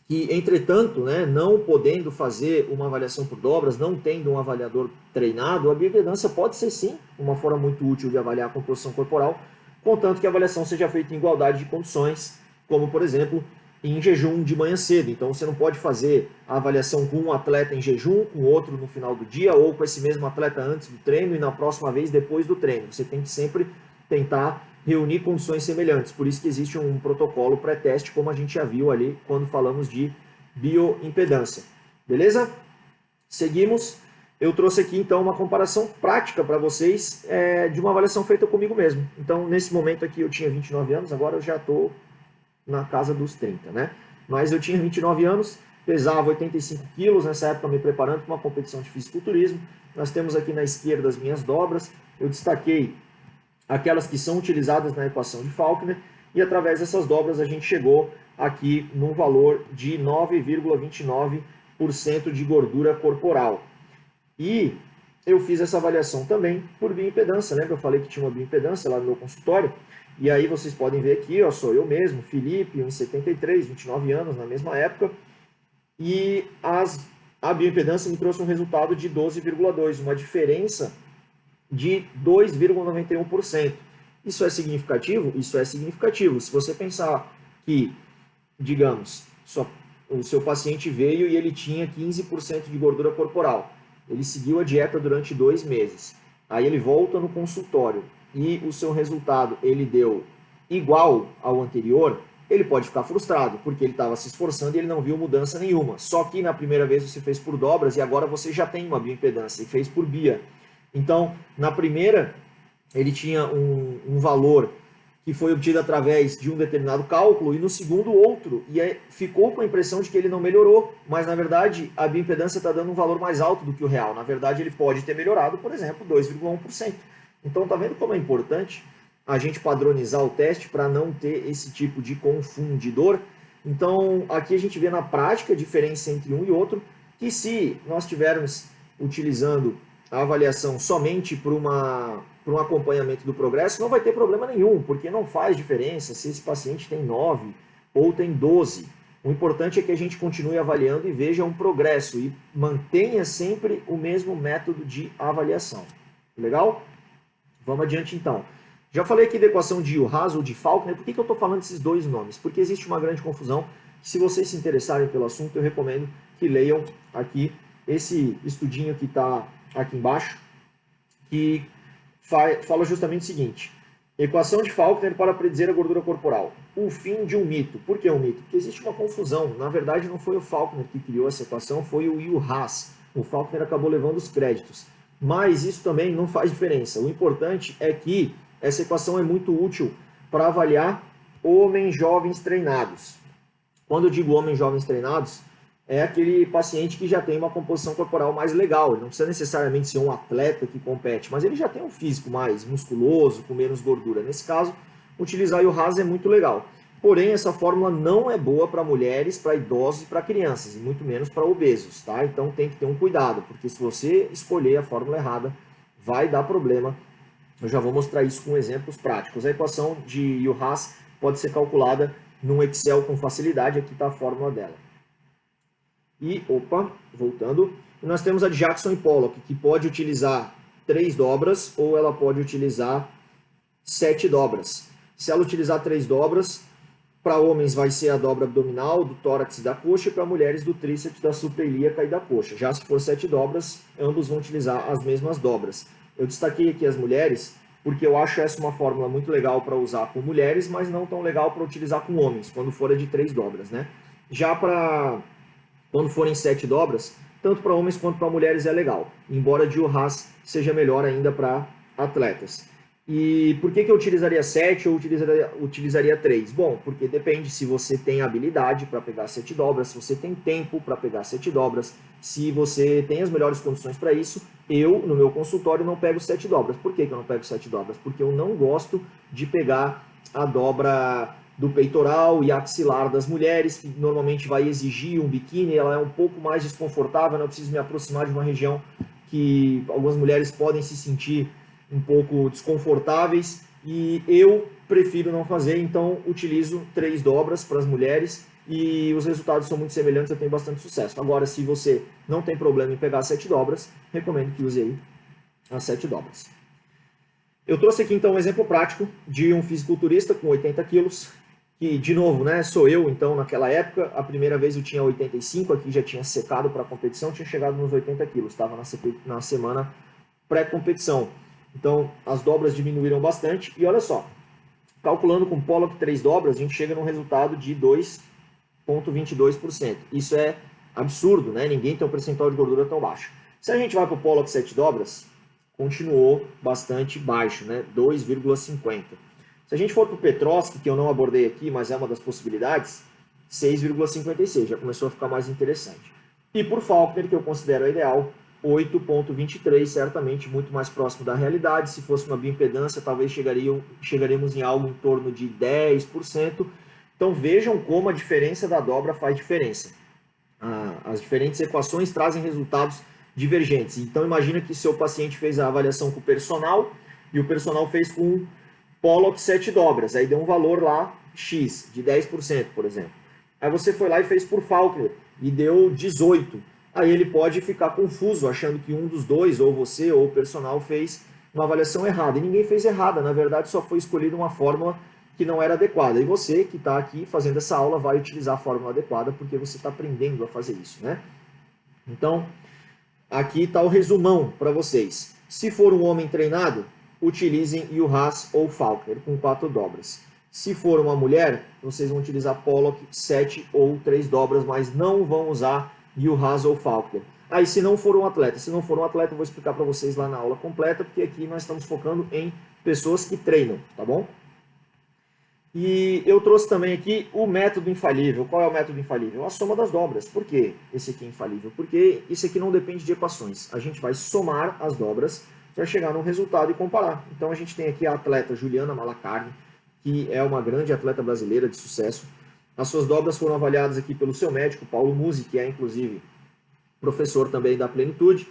Que, entretanto, né, não podendo fazer uma avaliação por dobras, não tendo um avaliador treinado, a bioimpedância pode ser sim uma forma muito útil de avaliar a composição corporal, contanto que a avaliação seja feita em igualdade de condições, como, por exemplo, em jejum de manhã cedo. Então você não pode fazer a avaliação com um atleta em jejum, com outro no final do dia, ou com esse mesmo atleta antes do treino e na próxima vez depois do treino. Você tem que sempre tentar reunir condições semelhantes. Por isso que existe um protocolo pré-teste, como a gente já viu ali quando falamos de bioimpedância. Beleza? Seguimos. Eu trouxe aqui então uma comparação prática para vocês de uma avaliação feita comigo mesmo. Então nesse momento aqui eu tinha 29 anos, agora eu já estou na casa dos 30, né? Mas eu tinha 29 anos, pesava 85 quilos, nessa época me preparando para uma competição de fisiculturismo. Nós temos aqui na esquerda as minhas dobras, eu destaquei aquelas que são utilizadas na equação de Faulkner, e através dessas dobras a gente chegou aqui num valor de 9,29% de gordura corporal. E eu fiz essa avaliação também por bioimpedância, lembra? Eu falei que tinha uma bioimpedância lá no meu consultório, e aí vocês podem ver aqui, ó, sou eu mesmo, Felipe, 1,73, 29 anos, na mesma época, e a bioimpedância me trouxe um resultado de 12,2, uma diferença de 2,91%. Isso é significativo? Isso é significativo. Se você pensar que, digamos, o seu paciente veio e ele tinha 15% de gordura corporal, ele seguiu a dieta durante 2 meses, aí ele volta no consultório, e o seu resultado ele deu igual ao anterior, ele pode ficar frustrado, porque ele estava se esforçando e ele não viu mudança nenhuma. Só que na primeira vez você fez por dobras e agora você já tem uma bioimpedância e fez por BIA. Então, na primeira, ele tinha um valor que foi obtido através de um determinado cálculo, e no segundo outro, e aí ficou com a impressão de que ele não melhorou, mas na verdade a bioimpedância está dando um valor mais alto do que o real. Na verdade ele pode ter melhorado, por exemplo, 2,1%. Então tá vendo como é importante a gente padronizar o teste para não ter esse tipo de confundidor? Então aqui a gente vê na prática a diferença entre um e outro, que se nós estivermos utilizando a avaliação somente para um acompanhamento do progresso, não vai ter problema nenhum, porque não faz diferença se esse paciente tem 9 ou tem 12. O importante é que a gente continue avaliando e veja um progresso e mantenha sempre o mesmo método de avaliação. Legal? Vamos adiante então. Já falei aqui da equação de Yuhas ou de Faulkner. Por que eu estou falando desses dois nomes? Porque existe uma grande confusão. Se vocês se interessarem pelo assunto, eu recomendo que leiam aqui esse estudinho que está aqui embaixo, que fala justamente o seguinte: equação de Faulkner para predizer a gordura corporal. O fim de um mito. Por que um mito? Porque existe uma confusão. Na verdade, não foi o Faulkner que criou essa equação, foi o Yuhas. O Faulkner acabou levando os créditos. Mas isso também não faz diferença. O importante é que essa equação é muito útil para avaliar homens jovens treinados. Quando eu digo homens jovens treinados, é aquele paciente que já tem uma composição corporal mais legal. Ele não precisa necessariamente ser um atleta que compete, mas ele já tem um físico mais musculoso, com menos gordura. Nesse caso, utilizar o Yuhas é muito legal. Porém, essa fórmula não é boa para mulheres, para idosos e para crianças, e muito menos para obesos, tá? Então tem que ter um cuidado, porque se você escolher a fórmula errada, vai dar problema. Eu já vou mostrar isso com exemplos práticos. A equação de Yuhas pode ser calculada num Excel com facilidade. Aqui está a fórmula dela. E, voltando, nós temos a de Jackson e Pollock, que pode utilizar 3 dobras ou ela pode utilizar 7 dobras. Se ela utilizar 3 dobras, para homens vai ser a dobra abdominal, do tórax e da coxa, e para mulheres do tríceps, da suprailíaca e da coxa. Já se for 7 dobras, ambos vão utilizar as mesmas dobras. Eu destaquei aqui as mulheres, porque eu acho essa uma fórmula muito legal para usar com mulheres, mas não tão legal para utilizar com homens, quando for a de 3 dobras, né? Já para quando forem 7 dobras, tanto para homens quanto para mulheres é legal, embora de Yuhas seja melhor ainda para atletas. E por que eu utilizaria 7 ou utilizaria 3? Bom, porque depende se você tem habilidade para pegar 7 dobras, se você tem tempo para pegar 7 dobras, se você tem as melhores condições para isso. Eu, no meu consultório, não pego 7 dobras. Por que eu não pego 7 dobras? Porque eu não gosto de pegar a dobra do peitoral e axilar das mulheres, que normalmente vai exigir um biquíni, ela é um pouco mais desconfortável, eu preciso me aproximar de uma região que algumas mulheres podem se sentir um pouco desconfortáveis, e eu prefiro não fazer, então utilizo 3 dobras para as mulheres, e os resultados são muito semelhantes, eu tenho bastante sucesso. Agora, se você não tem problema em pegar 7 dobras, recomendo que use aí as 7 dobras. Eu trouxe aqui então um exemplo prático de um fisiculturista com 80 quilos, que, de novo, né, sou eu, então, naquela época, a primeira vez eu tinha 85, aqui já tinha secado para a competição, tinha chegado nos 80 quilos, estava na semana pré-competição. Então, as dobras diminuíram bastante, e olha só, calculando com Pollock 3 dobras, a gente chega num resultado de 2,22%. Isso é absurdo, né? Ninguém tem um percentual de gordura tão baixo. Se a gente vai para o Pollock 7 dobras, continuou bastante baixo, né? 2,50%. Se a gente for para o Petroski, que eu não abordei aqui, mas é uma das possibilidades, 6,56%, já começou a ficar mais interessante. E por Faulkner, que eu considero ideal, 8,23%, certamente muito mais próximo da realidade. Se fosse uma bioimpedância, talvez chegaríamos em algo em torno de 10%. Então vejam como a diferença da dobra faz diferença. As diferentes equações trazem resultados divergentes. Então imagina que seu paciente fez a avaliação com o personal, e o personal fez com Pollock 7 dobras, aí deu um valor lá X, de 10%, por exemplo. Aí você foi lá e fez por Faulkner, e deu 18%. Aí ele pode ficar confuso, achando que um dos dois, ou você ou o personal, fez uma avaliação errada. E ninguém fez errada, na verdade só foi escolhida uma fórmula que não era adequada. E você que está aqui fazendo essa aula vai utilizar a fórmula adequada, porque você está aprendendo a fazer isso, né? Então, aqui está o resumão para vocês. Se for um homem treinado, utilizem Juhas ou Faulkner com 4 dobras. Se for uma mulher, vocês vão utilizar Pollock 7 ou 3 dobras, mas não vão usar Juhas ou Faulkner. Aí, se não for um atleta, eu vou explicar para vocês lá na aula completa, porque aqui nós estamos focando em pessoas que treinam, tá bom? E eu trouxe também aqui o método infalível. Qual é o método infalível? A soma das dobras. Por que esse aqui é infalível? Porque esse aqui não depende de equações. A gente vai somar as dobras para chegar num resultado e comparar. Então a gente tem aqui a atleta Juliana Malacarne, que é uma grande atleta brasileira de sucesso. As suas dobras foram avaliadas aqui pelo seu médico, Paulo Musi, que é inclusive professor também da Plenitude.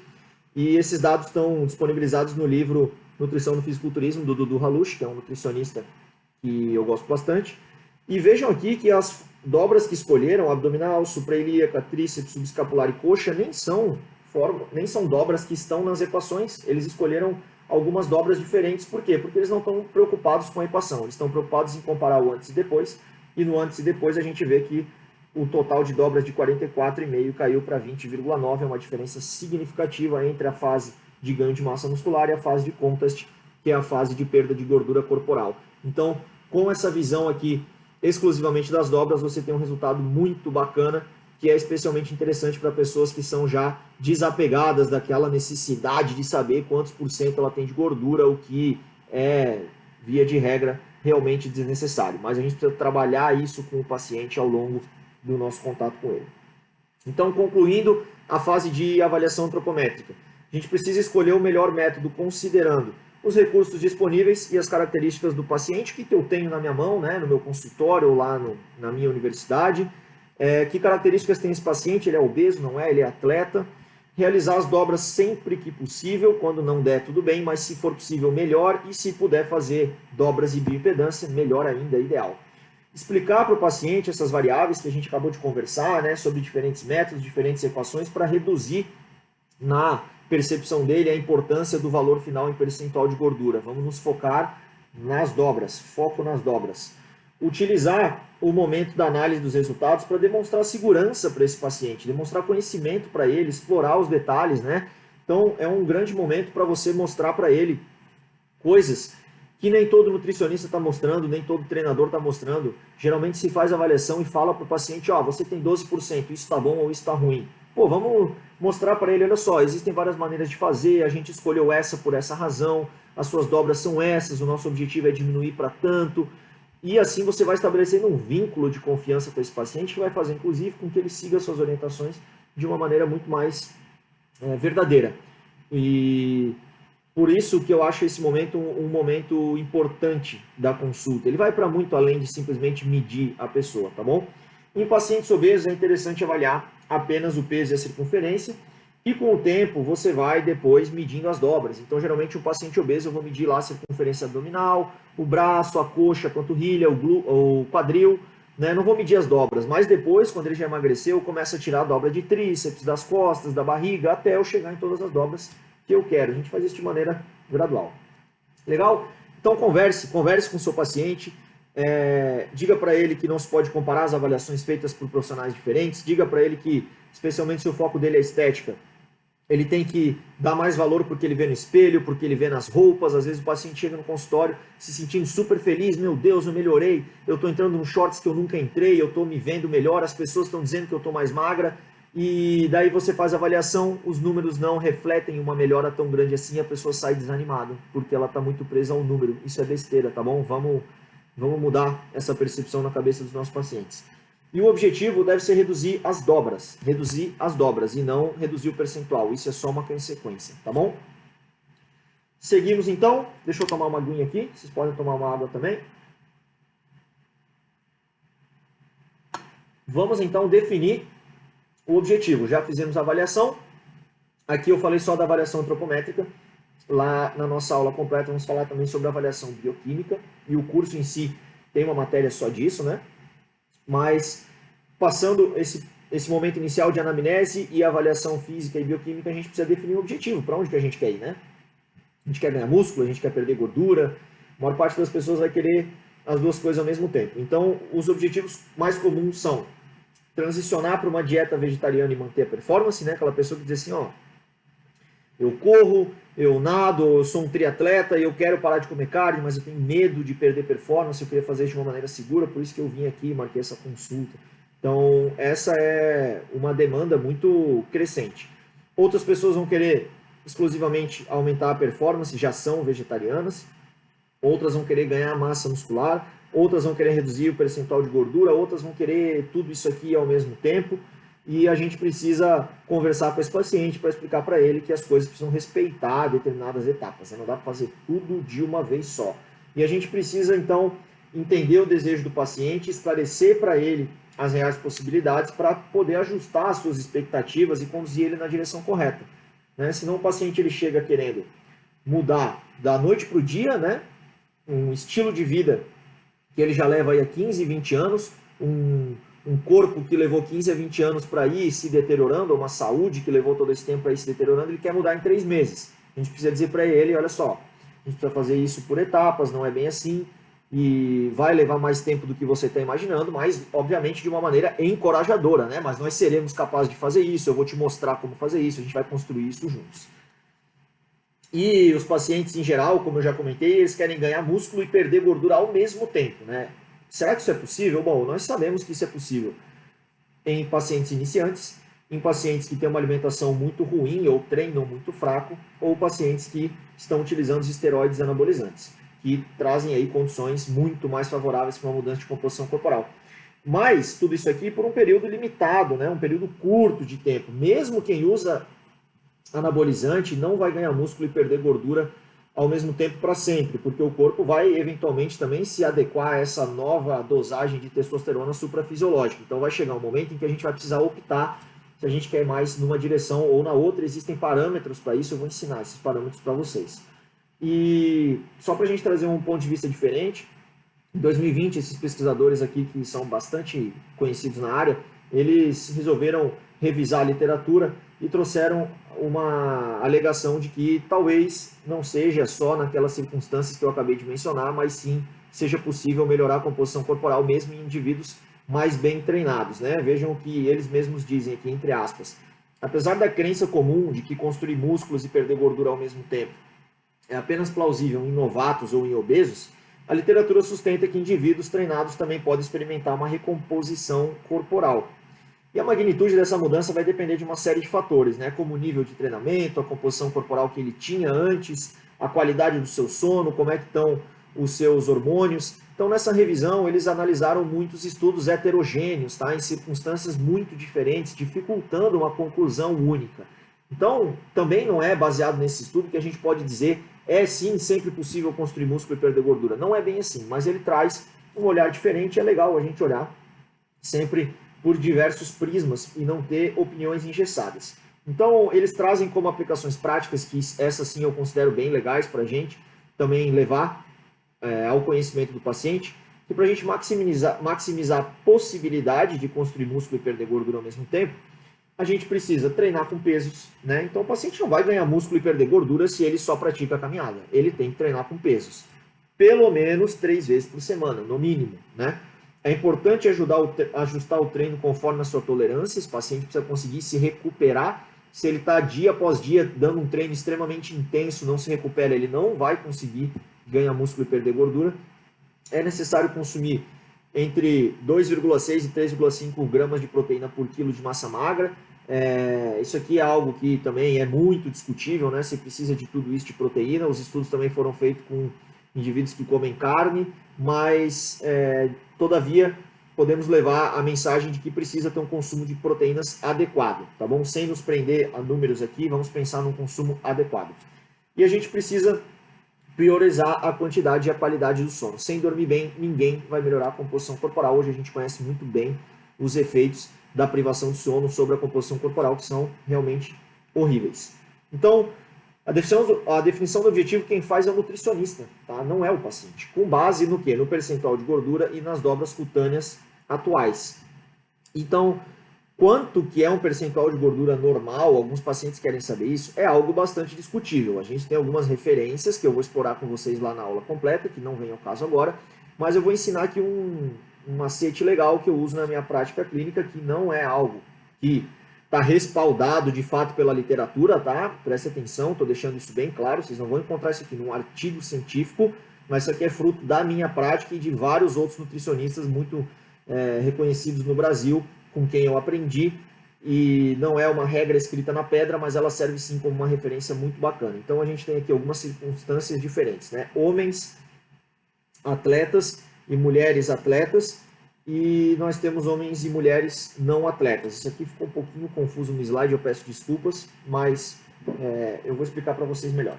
E esses dados estão disponibilizados no livro Nutrição no Fisiculturismo, do Dudu Halush, que é um nutricionista que eu gosto bastante. E vejam aqui que as dobras que escolheram, abdominal, suprailíaca, tríceps, subescapular e coxa, nem são dobras que estão nas equações. Eles escolheram algumas dobras diferentes. Por quê? Porque eles não estão preocupados com a equação. Eles estão preocupados em comparar o antes e depois. E no antes e depois a gente vê que o total de dobras de 44,5 caiu para 20,9. É uma diferença significativa entre a fase de ganho de massa muscular e a fase de contest, que é a fase de perda de gordura corporal. Então, com essa visão aqui exclusivamente das dobras, você tem um resultado muito bacana, que é especialmente interessante para pessoas que são já desapegadas daquela necessidade de saber quantos por cento ela tem de gordura, o que é, via de regra, realmente desnecessário. Mas a gente precisa trabalhar isso com o paciente ao longo do nosso contato com ele. Então, concluindo a fase de avaliação antropométrica, a gente precisa escolher o melhor método considerando os recursos disponíveis e as características do paciente, o que eu tenho na minha mão, né, no meu consultório ou lá na minha universidade, que características tem esse paciente, ele é obeso, não é, ele é atleta, realizar as dobras sempre que possível, quando não der tudo bem, mas se for possível melhor, e se puder fazer dobras e bioimpedância, melhor ainda, ideal. Explicar para o paciente essas variáveis que a gente acabou de conversar, né, sobre diferentes métodos, diferentes equações, para reduzir na percepção dele a importância do valor final em percentual de gordura. Vamos nos focar nas dobras, foco nas dobras. Utilizar o momento da análise dos resultados para demonstrar segurança para esse paciente, demonstrar conhecimento para ele, explorar os detalhes, né? Então é um grande momento para você mostrar para ele coisas que nem todo nutricionista está mostrando, nem todo treinador está mostrando. Geralmente se faz avaliação e fala para o paciente, ó, você tem 12%, isso está bom ou isso está ruim. Pô, vamos mostrar para ele, olha só, existem várias maneiras de fazer, a gente escolheu essa por essa razão, as suas dobras são essas, o nosso objetivo é diminuir para tanto. E assim você vai estabelecendo um vínculo de confiança com esse paciente que vai fazer, inclusive, com que ele siga suas orientações de uma maneira muito mais verdadeira. E por isso que eu acho esse momento um momento importante da consulta. Ele vai para muito além de simplesmente medir a pessoa, tá bom? Em pacientes obesos é interessante avaliar apenas o peso e a circunferência, e com o tempo você vai depois medindo as dobras. Então, geralmente, o paciente obeso eu vou medir lá a circunferência abdominal, o braço, a coxa, a panturrilha, o quadril, né? Não vou medir as dobras, mas depois, quando ele já emagreceu, eu começo a tirar a dobra de tríceps, das costas, da barriga, até eu chegar em todas as dobras que eu quero. A gente faz isso de maneira gradual. Legal? Então, converse com o seu paciente. Diga para ele que não se pode comparar as avaliações feitas por profissionais diferentes, diga para ele que, especialmente se o foco dele é estética, ele tem que dar mais valor porque ele vê no espelho, porque ele vê nas roupas. Às vezes o paciente chega no consultório se sentindo super feliz, meu Deus, eu melhorei, eu estou entrando nos shorts que eu nunca entrei, eu estou me vendo melhor, as pessoas estão dizendo que eu estou mais magra, e daí você faz a avaliação, os números não refletem uma melhora tão grande assim, a pessoa sai desanimada, porque ela está muito presa ao número. Isso é besteira, tá bom? Vamos mudar essa percepção na cabeça dos nossos pacientes. E o objetivo deve ser reduzir as dobras e não reduzir o percentual. Isso é só uma consequência, tá bom? Seguimos então. Deixa eu tomar uma aguinha aqui. Vocês podem tomar uma água também. Vamos então definir o objetivo. Já fizemos a avaliação. Aqui eu falei só da avaliação antropométrica. Lá na nossa aula completa vamos falar também sobre a avaliação bioquímica, e o curso em si tem uma matéria só disso, né? Mas passando esse momento inicial de anamnese e avaliação física e bioquímica, a gente precisa definir um objetivo, para onde que a gente quer ir, né? A gente quer ganhar músculo, a gente quer perder gordura, a maior parte das pessoas vai querer as duas coisas ao mesmo tempo. Então, os objetivos mais comuns são transicionar para uma dieta vegetariana e manter a performance, né? Aquela pessoa que diz assim, ó, Eu corro, eu nado, eu sou um triatleta e eu quero parar de comer carne, mas eu tenho medo de perder performance, eu queria fazer de uma maneira segura, por isso que eu vim aqui e marquei essa consulta. Então, essa é uma demanda muito crescente. Outras pessoas vão querer exclusivamente aumentar a performance, já são vegetarianas. Outras vão querer ganhar massa muscular, outras vão querer reduzir o percentual de gordura, outras vão querer tudo isso aqui ao mesmo tempo. E a gente precisa conversar com esse paciente para explicar para ele que as coisas precisam respeitar determinadas etapas. Não dá para fazer tudo de uma vez só. E a gente precisa, então, entender o desejo do paciente, esclarecer para ele as reais possibilidades para poder ajustar as suas expectativas e conduzir ele na direção correta. Né? Senão o paciente ele chega querendo mudar da noite para o dia, né? Um estilo de vida que ele já leva aí há 15, 20 anos, um corpo que levou 15 a 20 anos para ir se deteriorando, uma saúde que levou todo esse tempo para ir se deteriorando, ele quer mudar em 3 meses. A gente precisa dizer para ele, olha só, a gente precisa fazer isso por etapas, não é bem assim, e vai levar mais tempo do que você está imaginando, mas obviamente de uma maneira encorajadora, né? Mas nós seremos capazes de fazer isso, eu vou te mostrar como fazer isso, a gente vai construir isso juntos. E os pacientes em geral, como eu já comentei, eles querem ganhar músculo e perder gordura ao mesmo tempo, né? Será que isso é possível? Bom, nós sabemos que isso é possível em pacientes iniciantes, em pacientes que têm uma alimentação muito ruim ou treinam muito fraco, ou pacientes que estão utilizando os esteroides anabolizantes, que trazem aí condições muito mais favoráveis para uma mudança de composição corporal. Mas tudo isso aqui por um período limitado, né? Um período curto de tempo. Mesmo quem usa anabolizante não vai ganhar músculo e perder gordura ao mesmo tempo para sempre, porque o corpo vai eventualmente também se adequar a essa nova dosagem de testosterona suprafisiológica. Então vai chegar um momento em que a gente vai precisar optar se a gente quer mais numa direção ou na outra. Existem parâmetros para isso, eu vou ensinar esses parâmetros para vocês. E só para a gente trazer um ponto de vista diferente, em 2020, esses pesquisadores aqui, que são bastante conhecidos na área, eles resolveram revisar a literatura e trouxeram uma alegação de que talvez não seja só naquelas circunstâncias que eu acabei de mencionar, mas sim seja possível melhorar a composição corporal mesmo em indivíduos mais bem treinados, né? Vejam o que eles mesmos dizem aqui, entre aspas. Apesar da crença comum de que construir músculos e perder gordura ao mesmo tempo é apenas plausível em novatos ou em obesos, a literatura sustenta que indivíduos treinados também podem experimentar uma recomposição corporal. E a magnitude dessa mudança vai depender de uma série de fatores, né? Como o nível de treinamento, a composição corporal que ele tinha antes, a qualidade do seu sono, como é que estão os seus hormônios. Então, nessa revisão, eles analisaram muitos estudos heterogêneos, tá? Em circunstâncias muito diferentes, dificultando uma conclusão única. Então, também não é baseado nesse estudo que a gente pode dizer é sim sempre possível construir músculo e perder gordura. Não é bem assim, mas ele traz um olhar diferente. É legal a gente olhar sempre por diversos prismas e não ter opiniões engessadas. Então, eles trazem como aplicações práticas, que essas sim eu considero bem legais para a gente também levar ao conhecimento do paciente, que para a gente maximizar a possibilidade de construir músculo e perder gordura ao mesmo tempo, a gente precisa treinar com pesos, né? Então o paciente não vai ganhar músculo e perder gordura se ele só pratica a caminhada. Ele tem que treinar com pesos. Pelo menos 3 vezes por semana, no mínimo, né? É importante ajustar o treino conforme a sua tolerância. Esse paciente precisa conseguir se recuperar. Se ele está dia após dia dando um treino extremamente intenso, não se recupera, ele não vai conseguir ganhar músculo e perder gordura. É necessário consumir entre 2,6 e 3,5 gramas de proteína por quilo de massa magra. Isso aqui é algo que também é muito discutível, né? Você precisa de tudo isso de proteína. Os estudos também foram feitos com indivíduos que comem carne, mas todavia podemos levar a mensagem de que precisa ter um consumo de proteínas adequado, tá bom? Sem nos prender a números aqui, vamos pensar num consumo adequado. E a gente precisa priorizar a quantidade e a qualidade do sono. Sem dormir bem, ninguém vai melhorar a composição corporal. Hoje a gente conhece muito bem os efeitos da privação de sono sobre a composição corporal, que são realmente horríveis. Então, a definição do objetivo quem faz é o nutricionista, tá? Não é o paciente. Com base no quê? No percentual de gordura e nas dobras cutâneas atuais. Então, quanto que é um percentual de gordura normal, alguns pacientes querem saber isso, é algo bastante discutível. A gente tem algumas referências que eu vou explorar com vocês lá na aula completa, que não vem ao caso agora, mas eu vou ensinar aqui um macete legal que eu uso na minha prática clínica, que não é algo que está respaldado de fato pela literatura, tá? Preste atenção, estou deixando isso bem claro, vocês não vão encontrar isso aqui num artigo científico, mas isso aqui é fruto da minha prática e de vários outros nutricionistas muito reconhecidos no Brasil, com quem eu aprendi, e não é uma regra escrita na pedra, mas ela serve sim como uma referência muito bacana. Então a gente tem aqui algumas circunstâncias diferentes, né? Homens atletas e mulheres atletas, e nós temos homens e mulheres não atletas. Isso aqui ficou um pouquinho confuso no slide, eu peço desculpas, mas eu vou explicar para vocês melhor.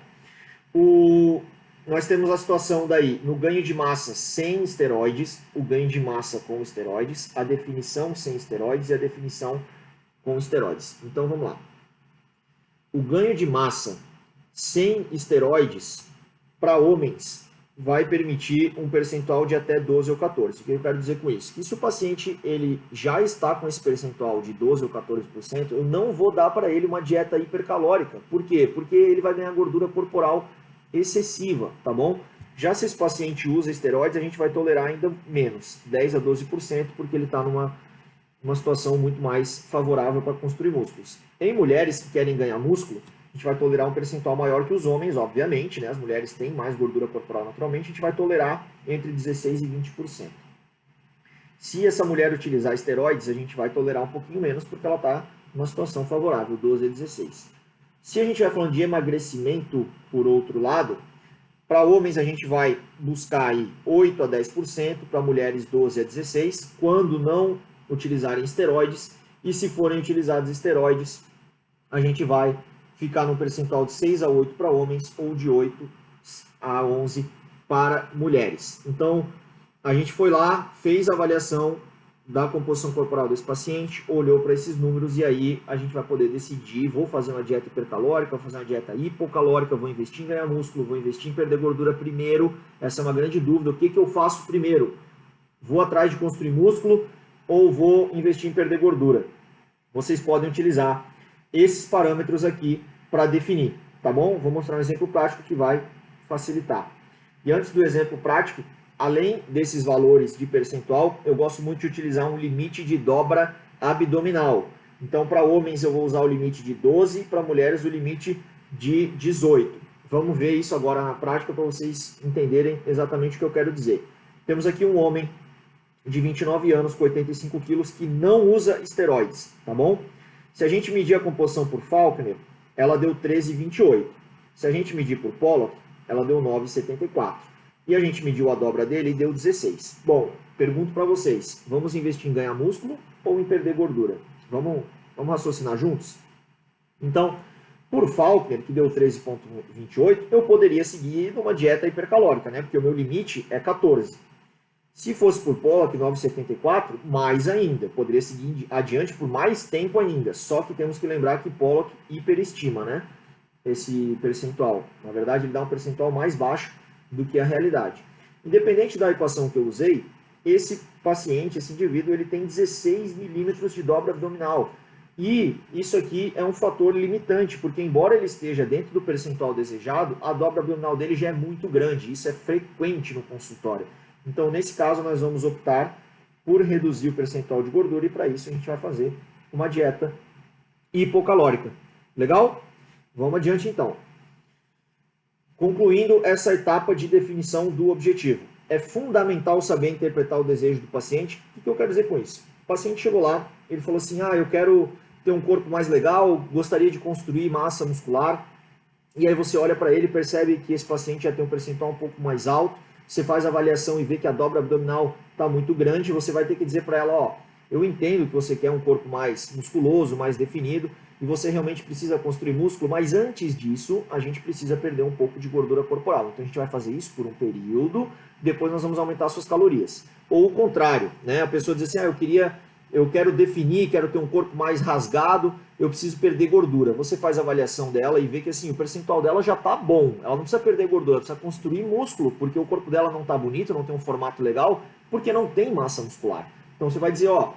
Nós temos a situação daí, no ganho de massa sem esteroides, o ganho de massa com esteroides, a definição sem esteroides e a definição com esteroides. Então vamos lá. O ganho de massa sem esteroides para homens vai permitir um percentual de até 12 ou 14. O que eu quero dizer com isso? Que se o paciente ele já está com esse percentual de 12 ou 14%, eu não vou dar para ele uma dieta hipercalórica. Por quê? Porque ele vai ganhar gordura corporal excessiva, tá bom? Já se esse paciente usa esteroides, a gente vai tolerar ainda menos, 10 a 12%, porque ele está numa situação muito mais favorável para construir músculos. Em mulheres que querem ganhar músculo, a gente vai tolerar um percentual maior que os homens, obviamente, né? As mulheres têm mais gordura corporal naturalmente, a gente vai tolerar entre 16% e 20%. Se essa mulher utilizar esteroides, a gente vai tolerar um pouquinho menos, porque ela está numa situação favorável, 12 a 16%. Se a gente vai falando de emagrecimento, por outro lado, para homens a gente vai buscar aí 8 a 10%, para mulheres 12 a 16%, quando não utilizarem esteroides, e se forem utilizados esteroides, a gente vai ficar num percentual de 6 a 8 para homens ou de 8 a 11 para mulheres. Então, a gente foi lá, fez a avaliação da composição corporal desse paciente, olhou para esses números e aí a gente vai poder decidir, vou fazer uma dieta hipercalórica, vou fazer uma dieta hipocalórica, vou investir em ganhar músculo, vou investir em perder gordura primeiro. Essa é uma grande dúvida, o que eu faço primeiro? Vou atrás de construir músculo ou vou investir em perder gordura? Vocês podem utilizar esses parâmetros aqui para definir, tá bom? Vou mostrar um exemplo prático que vai facilitar. E antes do exemplo prático, além desses valores de percentual, eu gosto muito de utilizar um limite de dobra abdominal. Então, para homens eu vou usar o limite de 12, para mulheres o limite de 18. Vamos ver isso agora na prática para vocês entenderem exatamente o que eu quero dizer. Temos aqui um homem de 29 anos com 85 quilos que não usa esteroides, tá bom? Se a gente medir a composição por Falkner, ela deu 13,28. Se a gente medir por Pollock, ela deu 9,74. E a gente mediu a dobra dele e deu 16. Bom, pergunto para vocês, vamos investir em ganhar músculo ou em perder gordura? Vamos raciocinar juntos? Então, por Falkner, que deu 13,28, eu poderia seguir numa dieta hipercalórica, né? Porque o meu limite é 14. Se fosse por Pollock, 9,74, mais ainda. Poderia seguir adiante por mais tempo ainda. Só que temos que lembrar que Pollock hiperestima, né? Esse percentual. Na verdade, ele dá um percentual mais baixo do que a realidade. Independente da equação que eu usei, esse paciente, esse indivíduo, ele tem 16 milímetros de dobra abdominal. E isso aqui é um fator limitante, porque embora ele esteja dentro do percentual desejado, a dobra abdominal dele já é muito grande. Isso é frequente no consultório. Então, nesse caso, nós vamos optar por reduzir o percentual de gordura e para isso a gente vai fazer uma dieta hipocalórica. Legal? Vamos adiante então. Concluindo essa etapa de definição do objetivo. É fundamental saber interpretar o desejo do paciente. O que eu quero dizer com isso? O paciente chegou lá, ele falou assim, eu quero ter um corpo mais legal, gostaria de construir massa muscular. E aí você olha para ele e percebe que esse paciente já tem um percentual um pouco mais alto. Você faz a avaliação e vê que a dobra abdominal está muito grande. Você vai ter que dizer para ela, eu entendo que você quer um corpo mais musculoso, mais definido, e você realmente precisa construir músculo, mas antes disso, a gente precisa perder um pouco de gordura corporal. Então a gente vai fazer isso por um período, depois nós vamos aumentar suas calorias. Ou o contrário, né? A pessoa diz assim, eu quero definir, quero ter um corpo mais rasgado, eu preciso perder gordura. Você faz a avaliação dela e vê que assim, o percentual dela já está bom. Ela não precisa perder gordura, ela precisa construir músculo, porque o corpo dela não está bonito, não tem um formato legal, porque não tem massa muscular. Então você vai dizer, o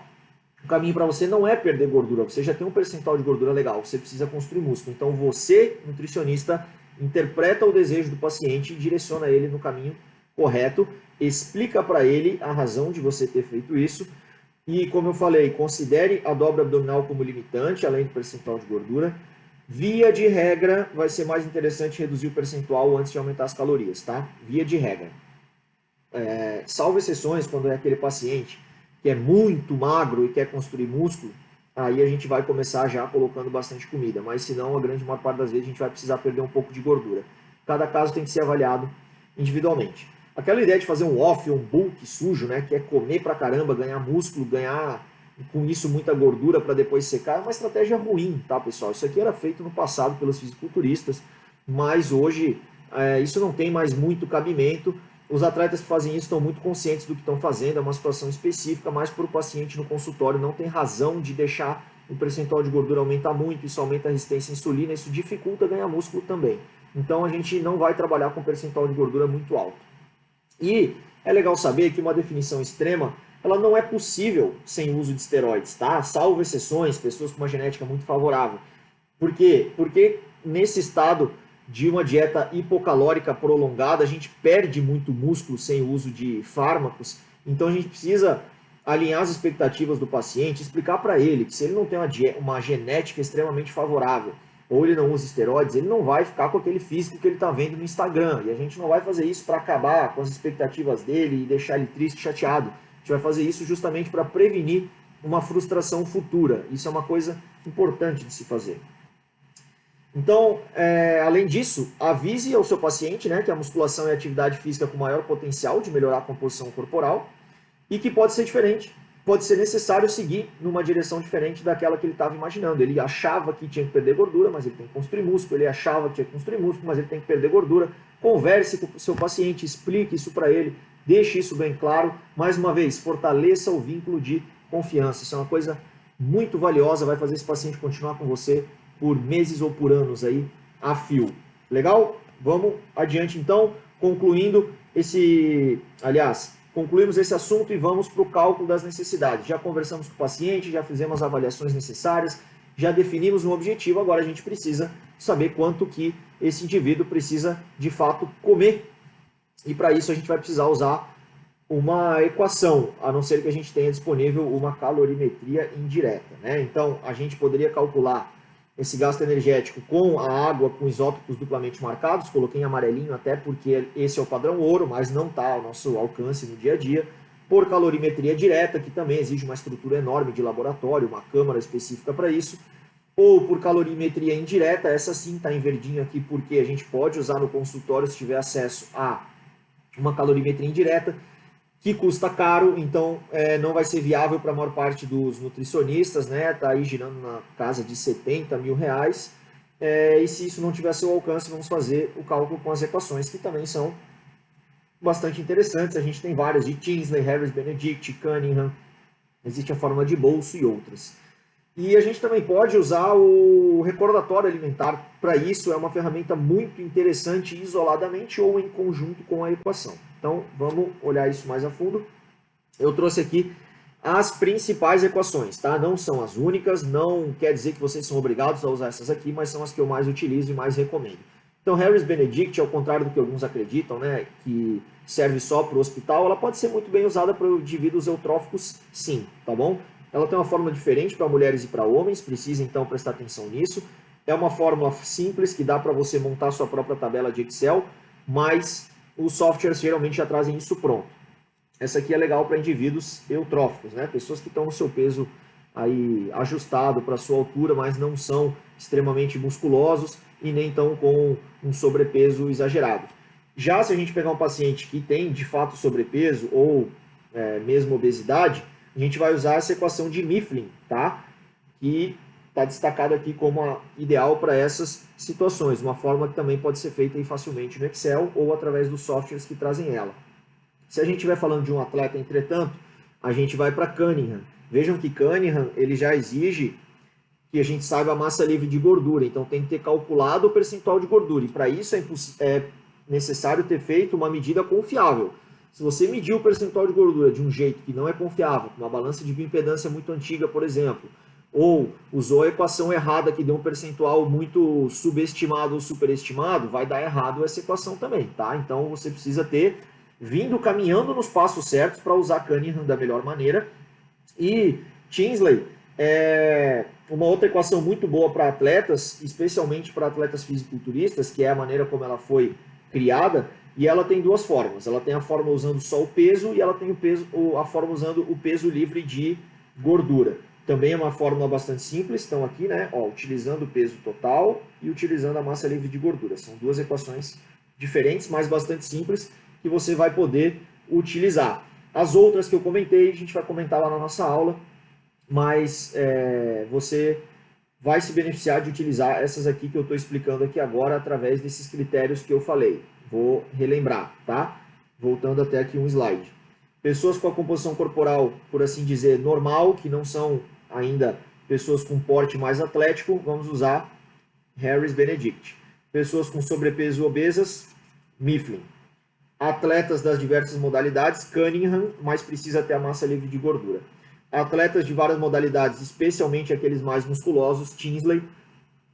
caminho para você não é perder gordura, você já tem um percentual de gordura legal, você precisa construir músculo. Então você, nutricionista, interpreta o desejo do paciente e direciona ele no caminho correto, explica para ele a razão de você ter feito isso, E, como eu falei, considere a dobra abdominal como limitante, além do percentual de gordura. Via de regra, vai ser mais interessante reduzir o percentual antes de aumentar as calorias, tá? Via de regra. Salvo exceções, quando é aquele paciente que é muito magro e quer construir músculo, aí a gente vai começar já colocando bastante comida, mas senão a grande maior parte das vezes a gente vai precisar perder um pouco de gordura. Cada caso tem que ser avaliado individualmente. Aquela ideia de fazer um off, um bulk sujo, né, que é comer pra caramba, ganhar músculo, ganhar com isso muita gordura para depois secar, é uma estratégia ruim, tá, pessoal? Isso aqui era feito no passado pelos fisiculturistas, mas hoje isso não tem mais muito cabimento. Os atletas que fazem isso estão muito conscientes do que estão fazendo, é uma situação específica, mas para o paciente no consultório não tem razão de deixar o percentual de gordura aumentar muito, isso aumenta a resistência à insulina, isso dificulta ganhar músculo também. Então a gente não vai trabalhar com percentual de gordura muito alto. E é legal saber que uma definição extrema, ela não é possível sem o uso de esteroides, tá? Salvo exceções, pessoas com uma genética muito favorável. Por quê? Porque nesse estado de uma dieta hipocalórica prolongada, a gente perde muito músculo sem o uso de fármacos, então a gente precisa alinhar as expectativas do paciente, explicar para ele que se ele não tem uma genética extremamente favorável, ou ele não usa esteroides, ele não vai ficar com aquele físico que ele está vendo no Instagram, e a gente não vai fazer isso para acabar com as expectativas dele e deixar ele triste, chateado. A gente vai fazer isso justamente para prevenir uma frustração futura. Isso é uma coisa importante de se fazer. Então, além disso, avise ao seu paciente, né, que a musculação é a atividade física com maior potencial de melhorar a composição corporal e que pode ser diferente, pode ser necessário seguir numa direção diferente daquela que ele estava imaginando. Ele achava que tinha que perder gordura, mas ele tem que construir músculo, ele achava que tinha que construir músculo, mas ele tem que perder gordura. Converse com o seu paciente, explique isso para ele, deixe isso bem claro. Mais uma vez, fortaleça o vínculo de confiança. Isso é uma coisa muito valiosa, vai fazer esse paciente continuar com você por meses ou por anos aí a fio. Legal? Vamos adiante então, concluímos esse assunto e vamos para o cálculo das necessidades. Já conversamos com o paciente, já fizemos as avaliações necessárias, já definimos um objetivo, agora a gente precisa saber quanto que esse indivíduo precisa de fato comer. E para isso a gente vai precisar usar uma equação, a não ser que a gente tenha disponível uma calorimetria indireta, né? Então a gente poderia calcular esse gasto energético com a água com isótopos duplamente marcados, coloquei em amarelinho até porque esse é o padrão ouro, mas não está ao nosso alcance no dia a dia, por calorimetria direta, que também exige uma estrutura enorme de laboratório, uma câmara específica para isso, ou por calorimetria indireta, essa sim está em verdinho aqui porque a gente pode usar no consultório se tiver acesso a uma calorimetria indireta, que custa caro, então não vai ser viável para a maior parte dos nutricionistas, né? Está aí girando na casa de 70 mil reais. E se isso não tiver seu alcance, vamos fazer o cálculo com as equações, que também são bastante interessantes. A gente tem várias de Tinsley, Harris, Benedict, Cunningham, existe a fórmula de bolso e outras. E a gente também pode usar o recordatório alimentar. Para isso, é uma ferramenta muito interessante isoladamente ou em conjunto com a equação. Então, vamos olhar isso mais a fundo. Eu trouxe aqui as principais equações, tá? Não são as únicas, não quer dizer que vocês são obrigados a usar essas aqui, mas são as que eu mais utilizo e mais recomendo. Então, Harris-Benedict, ao contrário do que alguns acreditam, né, que serve só para o hospital, ela pode ser muito bem usada para indivíduos eutróficos, sim, tá bom? Ela tem uma fórmula diferente para mulheres e para homens, precisa então prestar atenção nisso. É uma fórmula simples que dá para você montar sua própria tabela de Excel, mas os softwares geralmente já trazem isso pronto. Essa aqui é legal para indivíduos eutróficos, né? Pessoas que estão no seu peso aí ajustado para a sua altura, mas não são extremamente musculosos e nem estão com um sobrepeso exagerado. Já se a gente pegar um paciente que tem de fato sobrepeso ou mesmo obesidade, a gente vai usar essa equação de Mifflin, tá? Que está destacado aqui como a ideal para essas situações. Uma forma que também pode ser feita aí facilmente no Excel ou através dos softwares que trazem ela. Se a gente estiver falando de um atleta, entretanto, a gente vai para Cunningham. Vejam que Cunningham ele já exige que a gente saiba a massa livre de gordura, então tem que ter calculado o percentual de gordura. E para isso é necessário ter feito uma medida confiável. Se você medir o percentual de gordura de um jeito que não é confiável, uma balança de bioimpedância muito antiga, por exemplo, ou usou a equação errada que deu um percentual muito subestimado ou superestimado, vai dar errado essa equação também, tá? Então você precisa ter vindo caminhando nos passos certos para usar Cunningham da melhor maneira E Tinsley é uma outra equação muito boa para atletas, especialmente para atletas fisiculturistas, que é a maneira como ela foi criada, e ela tem duas formas. Ela tem a forma usando só o peso e ela tem a forma usando o peso livre de gordura. Também é uma fórmula bastante simples, estão aqui, né? Ó, utilizando o peso total e utilizando a massa livre de gordura. São duas equações diferentes, mas bastante simples, que você vai poder utilizar. As outras que eu comentei, a gente vai comentar lá na nossa aula, mas você vai se beneficiar de utilizar essas aqui que eu estou explicando aqui agora através desses critérios que eu falei. Vou relembrar, tá? Voltando até aqui um slide. Pessoas com a composição corporal, por assim dizer, normal, que não são ainda pessoas com porte mais atlético, vamos usar Harris Benedict. Pessoas com sobrepeso obesas, Mifflin. Atletas das diversas modalidades, Cunningham, mas precisa ter a massa livre de gordura. Atletas de várias modalidades, especialmente aqueles mais musculosos, Tinsley,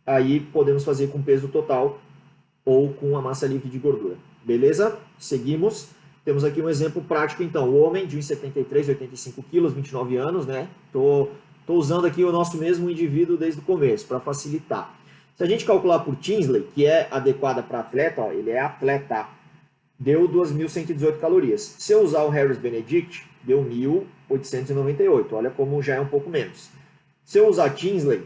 aí podemos fazer com peso total ou com a massa livre de gordura. Beleza? Seguimos. Temos aqui um exemplo prático, então. O homem de 1,73, 85 quilos, 29 anos, né? Tô usando aqui o nosso mesmo indivíduo desde o começo, para facilitar. Se a gente calcular por Tinsley, que é adequada para atleta, ó, ele é atleta, deu 2.118 calorias. Se eu usar o Harris Benedict, deu 1.898. Olha como já é um pouco menos. Se eu usar Tinsley,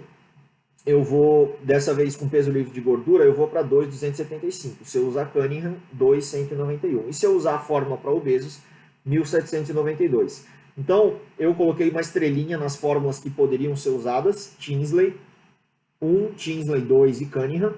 eu vou, dessa vez com peso livre de gordura, eu vou para 2.275. Se eu usar Cunningham, 2.191. E se eu usar a fórmula para obesos, 1.792. Então, eu coloquei uma estrelinha nas fórmulas que poderiam ser usadas, Tinsley 1, Tinsley 2 e Cunningham,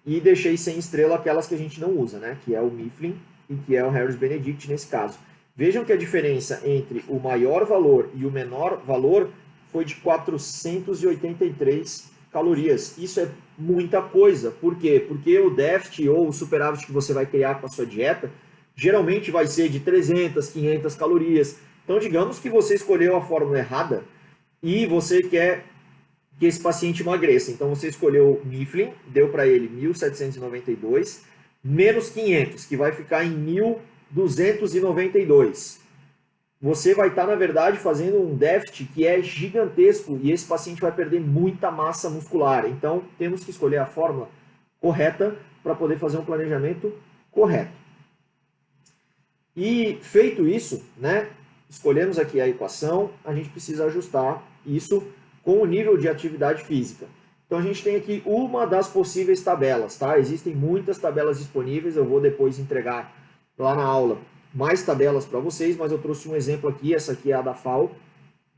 e deixei sem estrela aquelas que a gente não usa, né? Que é o Mifflin e que é o Harris Benedict nesse caso. Vejam que a diferença entre o maior valor e o menor valor foi de 483 calorias. Isso é muita coisa. Por quê? Porque o déficit ou o superávit que você vai criar com a sua dieta geralmente vai ser de 300, 500 calorias. Então, digamos que você escolheu a fórmula errada e você quer que esse paciente emagreça. Então, você escolheu o Mifflin, deu para ele 1.792, menos 500, que vai ficar em 1.292. Você vai estar, na verdade, fazendo um déficit que é gigantesco e esse paciente vai perder muita massa muscular. Então, temos que escolher a fórmula correta para poder fazer um planejamento correto. E feito isso, né, escolhemos aqui a equação, a gente precisa ajustar isso com o nível de atividade física. Então, a gente tem aqui uma das possíveis tabelas, tá? Existem muitas tabelas disponíveis, eu vou depois entregar lá na aula mais tabelas para vocês, mas eu trouxe um exemplo aqui, essa aqui é a da FAO,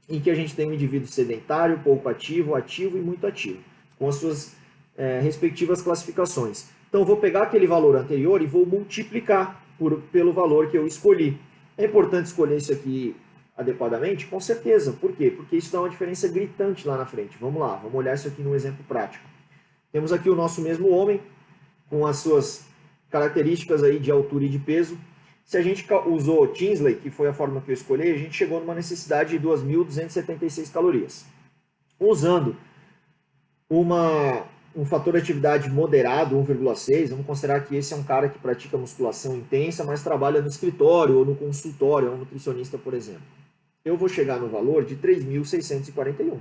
em que a gente tem um indivíduo sedentário, pouco ativo, ativo e muito ativo, com as suas respectivas classificações. Então, eu vou pegar aquele valor anterior e vou multiplicar pelo valor que eu escolhi. É importante escolher isso aqui adequadamente? Com certeza. Por quê? Porque isso dá uma diferença gritante lá na frente. Vamos lá, vamos olhar isso aqui num exemplo prático. Temos aqui o nosso mesmo homem, com as suas características aí de altura e de peso. Se a gente usou Tinsley, que foi a forma que eu escolhi, a gente chegou numa necessidade de 2.276 calorias. Usando um fator de atividade moderado, 1,6, vamos considerar que esse é um cara que pratica musculação intensa, mas trabalha no escritório ou no consultório, é um nutricionista, por exemplo. Eu vou chegar no valor de 3.641.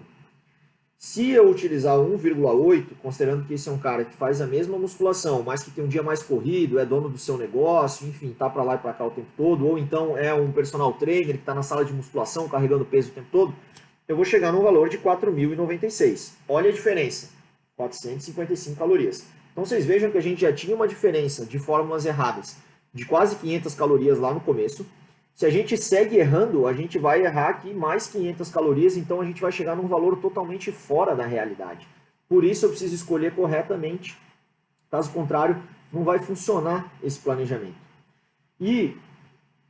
Se eu utilizar 1,8, considerando que esse é um cara que faz a mesma musculação, mas que tem um dia mais corrido, é dono do seu negócio, enfim, tá para lá e para cá o tempo todo, ou então é um personal trainer que está na sala de musculação carregando peso o tempo todo, eu vou chegar no valor de 4.096. Olha a diferença, 455 calorias. Então vocês vejam que a gente já tinha uma diferença de fórmulas erradas de quase 500 calorias lá no começo. Se a gente segue errando, a gente vai errar aqui mais 500 calorias, então a gente vai chegar num valor totalmente fora da realidade. Por isso eu preciso escolher corretamente. Caso contrário, não vai funcionar esse planejamento. E,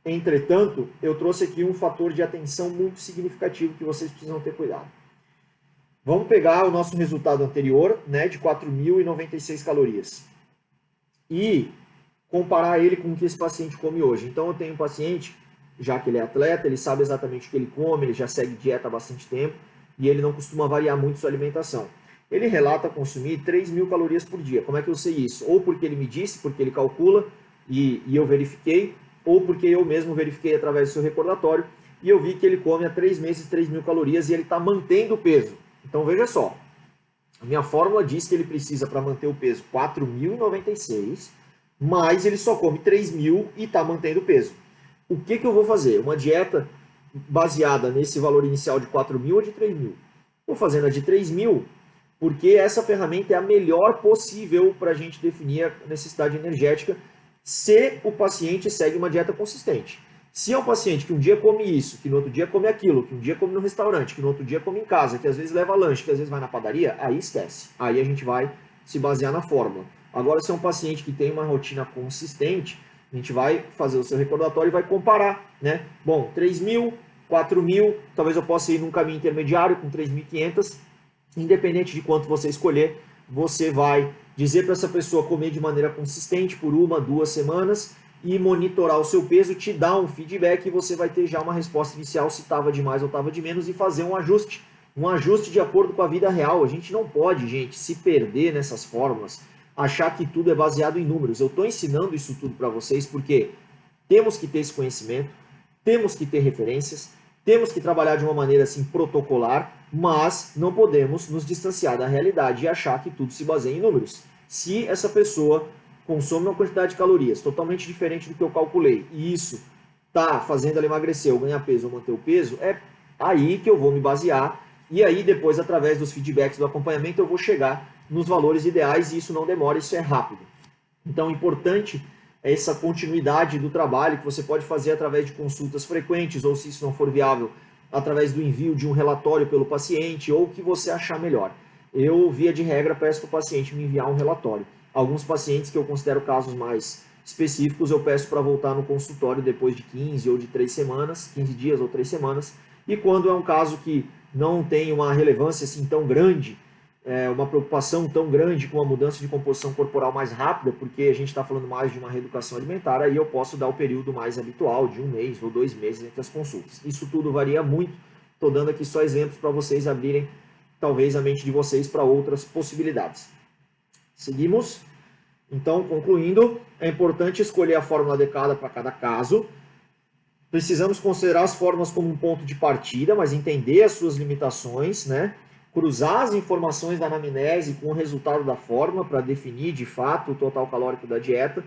entretanto, eu trouxe aqui um fator de atenção muito significativo que vocês precisam ter cuidado. Vamos pegar o nosso resultado anterior, né, de 4.096 calorias, e comparar ele com o que esse paciente come hoje. Então eu tenho um paciente, já que ele é atleta, ele sabe exatamente o que ele come, ele já segue dieta há bastante tempo e ele não costuma variar muito sua alimentação. Ele relata consumir 3.000 calorias por dia. Como é que eu sei isso? Ou porque ele me disse, porque ele calcula e eu verifiquei, ou porque eu mesmo verifiquei através do seu recordatório. e eu vi que ele come há 3 meses 3.000 calorias e ele está mantendo o peso. Então veja só, a minha fórmula diz que ele precisa para manter o peso 4.096, mas ele só come 3.000 e está mantendo o peso. O que eu vou fazer? Uma dieta baseada nesse valor inicial de 4.000 ou de 3.000? Estou fazendo a de 3.000 porque essa ferramenta é a melhor possível para a gente definir a necessidade energética se o paciente segue uma dieta consistente. Se é um paciente que um dia come isso, que no outro dia come aquilo, que um dia come no restaurante, que no outro dia come em casa, que às vezes leva lanche, que às vezes vai na padaria, aí esquece. Aí a gente vai se basear na fórmula. Agora, se é um paciente que tem uma rotina consistente, a gente vai fazer o seu recordatório e vai comparar, né? Bom, 3.000, 4.000, talvez eu possa ir num caminho intermediário com 3.500, independente de quanto você escolher, você vai dizer para essa pessoa comer de maneira consistente por 1, 2 semanas e monitorar o seu peso, te dar um feedback e você vai ter já uma resposta inicial se estava de mais ou estava de menos e fazer um ajuste de acordo com a vida real. A gente não pode, gente, se perder nessas fórmulas, achar que tudo é baseado em números. Eu estou ensinando isso tudo para vocês porque temos que ter esse conhecimento, temos que ter referências, temos que trabalhar de uma maneira assim protocolar, mas não podemos nos distanciar da realidade e achar que tudo se baseia em números. Se essa pessoa consome uma quantidade de calorias totalmente diferente do que eu calculei e isso está fazendo ela emagrecer ou ganhar peso ou manter o peso, é aí que eu vou me basear e aí depois, através dos feedbacks do acompanhamento, eu vou chegar nos valores ideais e isso não demora, isso é rápido. Então, importante é essa continuidade do trabalho que você pode fazer através de consultas frequentes ou, se isso não for viável, através do envio de um relatório pelo paciente ou o que você achar melhor. Eu, via de regra, peço para o paciente me enviar um relatório. Alguns pacientes que eu considero casos mais específicos, eu peço para voltar no consultório depois de 15 ou de 3 semanas, 15 dias ou 3 semanas. E quando é um caso que não tem uma relevância assim tão grande, uma preocupação tão grande com a mudança de composição corporal mais rápida, porque a gente está falando mais de uma reeducação alimentar, aí eu posso dar o período mais habitual, de 1 mês ou 2 meses entre as consultas. Isso tudo varia muito, estou dando aqui só exemplos para vocês abrirem, talvez, a mente de vocês para outras possibilidades. Seguimos. Então, concluindo, é importante escolher a fórmula adequada para cada caso. Precisamos considerar as fórmulas como um ponto de partida, mas entender as suas limitações, né? Cruzar as informações da anamnese com o resultado da fórmula para definir, de fato, o total calórico da dieta.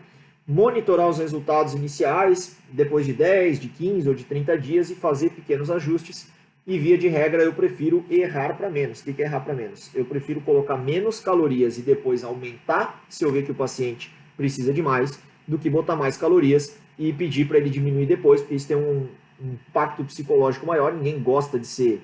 Monitorar os resultados iniciais, depois de 10, de 15 ou de 30 dias e fazer pequenos ajustes. E, via de regra, eu prefiro errar para menos. O que é errar para menos? Eu prefiro colocar menos calorias e depois aumentar, se eu ver que o paciente precisa de mais, do que botar mais calorias e pedir para ele diminuir depois, porque isso tem um impacto psicológico maior. Ninguém gosta de ser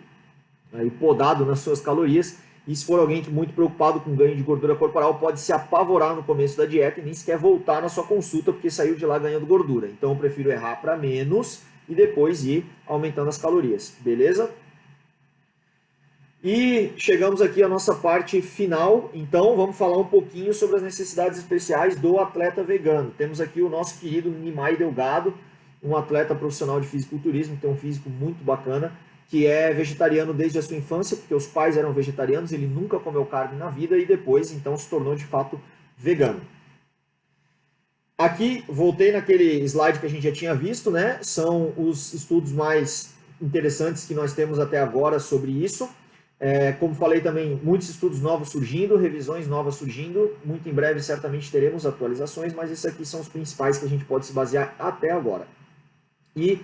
podado nas suas calorias. E se for alguém muito preocupado com ganho de gordura corporal, pode se apavorar no começo da dieta e nem sequer voltar na sua consulta, porque saiu de lá ganhando gordura. Então, eu prefiro errar para menos e depois ir aumentando as calorias, beleza? E chegamos aqui à nossa parte final, então vamos falar um pouquinho sobre as necessidades especiais do atleta vegano. Temos aqui o nosso querido Nimai Delgado, um atleta profissional de fisiculturismo, que tem um físico muito bacana, que é vegetariano desde a sua infância, porque os pais eram vegetarianos, ele nunca comeu carne na vida e depois, então, se tornou de fato vegano. Aqui, voltei naquele slide que a gente já tinha visto, né? São os estudos mais interessantes que nós temos até agora sobre isso. Como falei também, muitos estudos novos surgindo, revisões novas surgindo. Muito em breve, certamente, teremos atualizações, mas esses aqui são os principais que a gente pode se basear até agora. E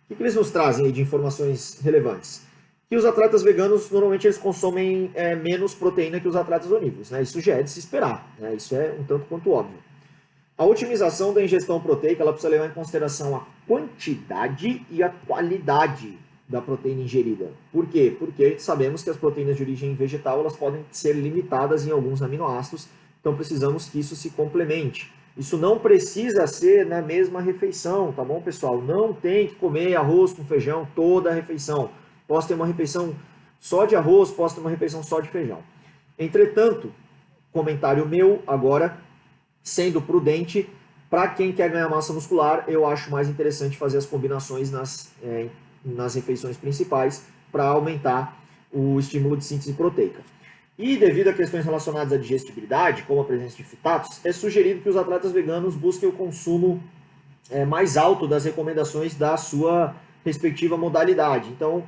o que eles nos trazem aí de informações relevantes? Que os atletas veganos, normalmente, eles consomem menos proteína que os atletas onívoros, né? Isso já é de se esperar, né? Isso é um tanto quanto óbvio. A otimização da ingestão proteica, ela precisa levar em consideração a quantidade e a qualidade da proteína ingerida. Por quê? Porque sabemos que as proteínas de origem vegetal, elas podem ser limitadas em alguns aminoácidos, então precisamos que isso se complemente. Isso não precisa ser na mesma refeição, tá bom, pessoal? Não tem que comer arroz com feijão toda a refeição. Posso ter uma refeição só de arroz, posso ter uma refeição só de feijão. Entretanto, comentário meu agora, sendo prudente, para quem quer ganhar massa muscular, eu acho mais interessante fazer as combinações nas refeições principais para aumentar o estímulo de síntese proteica. E devido a questões relacionadas à digestibilidade, como a presença de fitatos, é sugerido que os atletas veganos busquem o consumo mais alto das recomendações da sua respectiva modalidade. Então,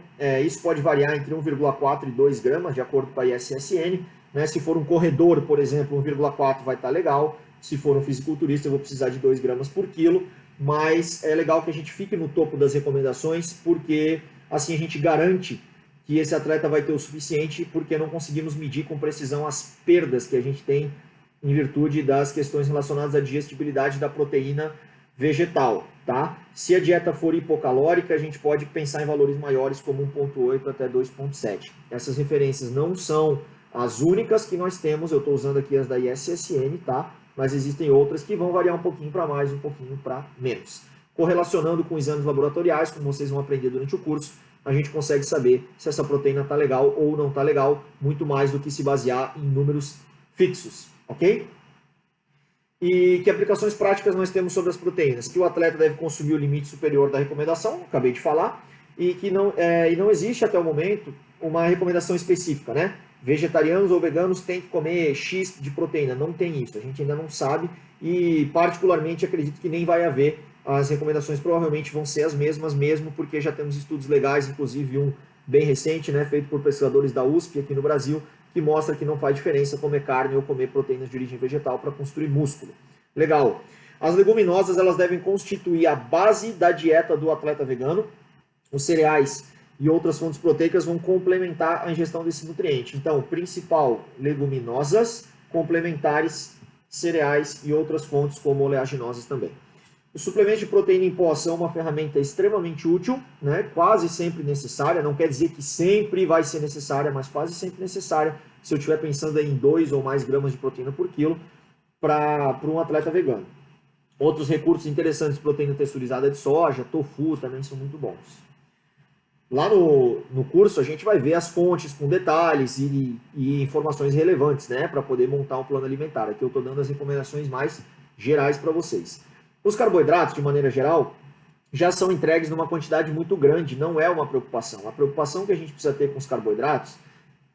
isso pode variar entre 1,4 e 2 gramas, de acordo com a ISSN. Né? Se for um corredor, por exemplo, 1,4 vai estar legal. Se for um fisiculturista, eu vou precisar de 2 gramas por quilo. Mas é legal que a gente fique no topo das recomendações, porque assim a gente garante que esse atleta vai ter o suficiente, porque não conseguimos medir com precisão as perdas que a gente tem em virtude das questões relacionadas à digestibilidade da proteína vegetal, tá? Se a dieta for hipocalórica, a gente pode pensar em valores maiores, como 1,8 até 2,7. Essas referências não são as únicas que nós temos, eu estou usando aqui as da ISSN, tá? Mas existem outras que vão variar um pouquinho para mais, um pouquinho para menos. Correlacionando com exames laboratoriais, como vocês vão aprender durante o curso, a gente consegue saber se essa proteína está legal ou não está legal, muito mais do que se basear em números fixos, ok? E que aplicações práticas nós temos sobre as proteínas? Que o atleta deve consumir o limite superior da recomendação, acabei de falar, e que não existe até o momento uma recomendação específica, né? Vegetarianos ou veganos têm que comer X de proteína, não tem isso, a gente ainda não sabe e particularmente acredito que nem vai haver. As recomendações provavelmente vão ser as mesmas mesmo, porque já temos estudos legais, inclusive um bem recente, né, feito por pesquisadores da USP aqui no Brasil, que mostra que não faz diferença comer carne ou comer proteínas de origem vegetal para construir músculo. Legal. As leguminosas, elas devem constituir a base da dieta do atleta vegano. Os cereais e outras fontes proteicas vão complementar a ingestão desse nutriente. Então, principal, leguminosas, complementares, cereais e outras fontes como oleaginosas também. O suplemento de proteína em pó são uma ferramenta extremamente útil, né? Quase sempre necessária, não quer dizer que sempre vai ser necessária, mas quase sempre necessária se eu estiver pensando em 2 ou mais gramas de proteína por quilo para um atleta vegano. Outros recursos interessantes, proteína texturizada de soja, tofu, também são muito bons. Lá no curso a gente vai ver as fontes com detalhes e informações relevantes, né, para poder montar um plano alimentar. Aqui eu estou dando as recomendações mais gerais para vocês. Os carboidratos, de maneira geral, já são entregues numa quantidade muito grande, não é uma preocupação. A preocupação que a gente precisa ter com os carboidratos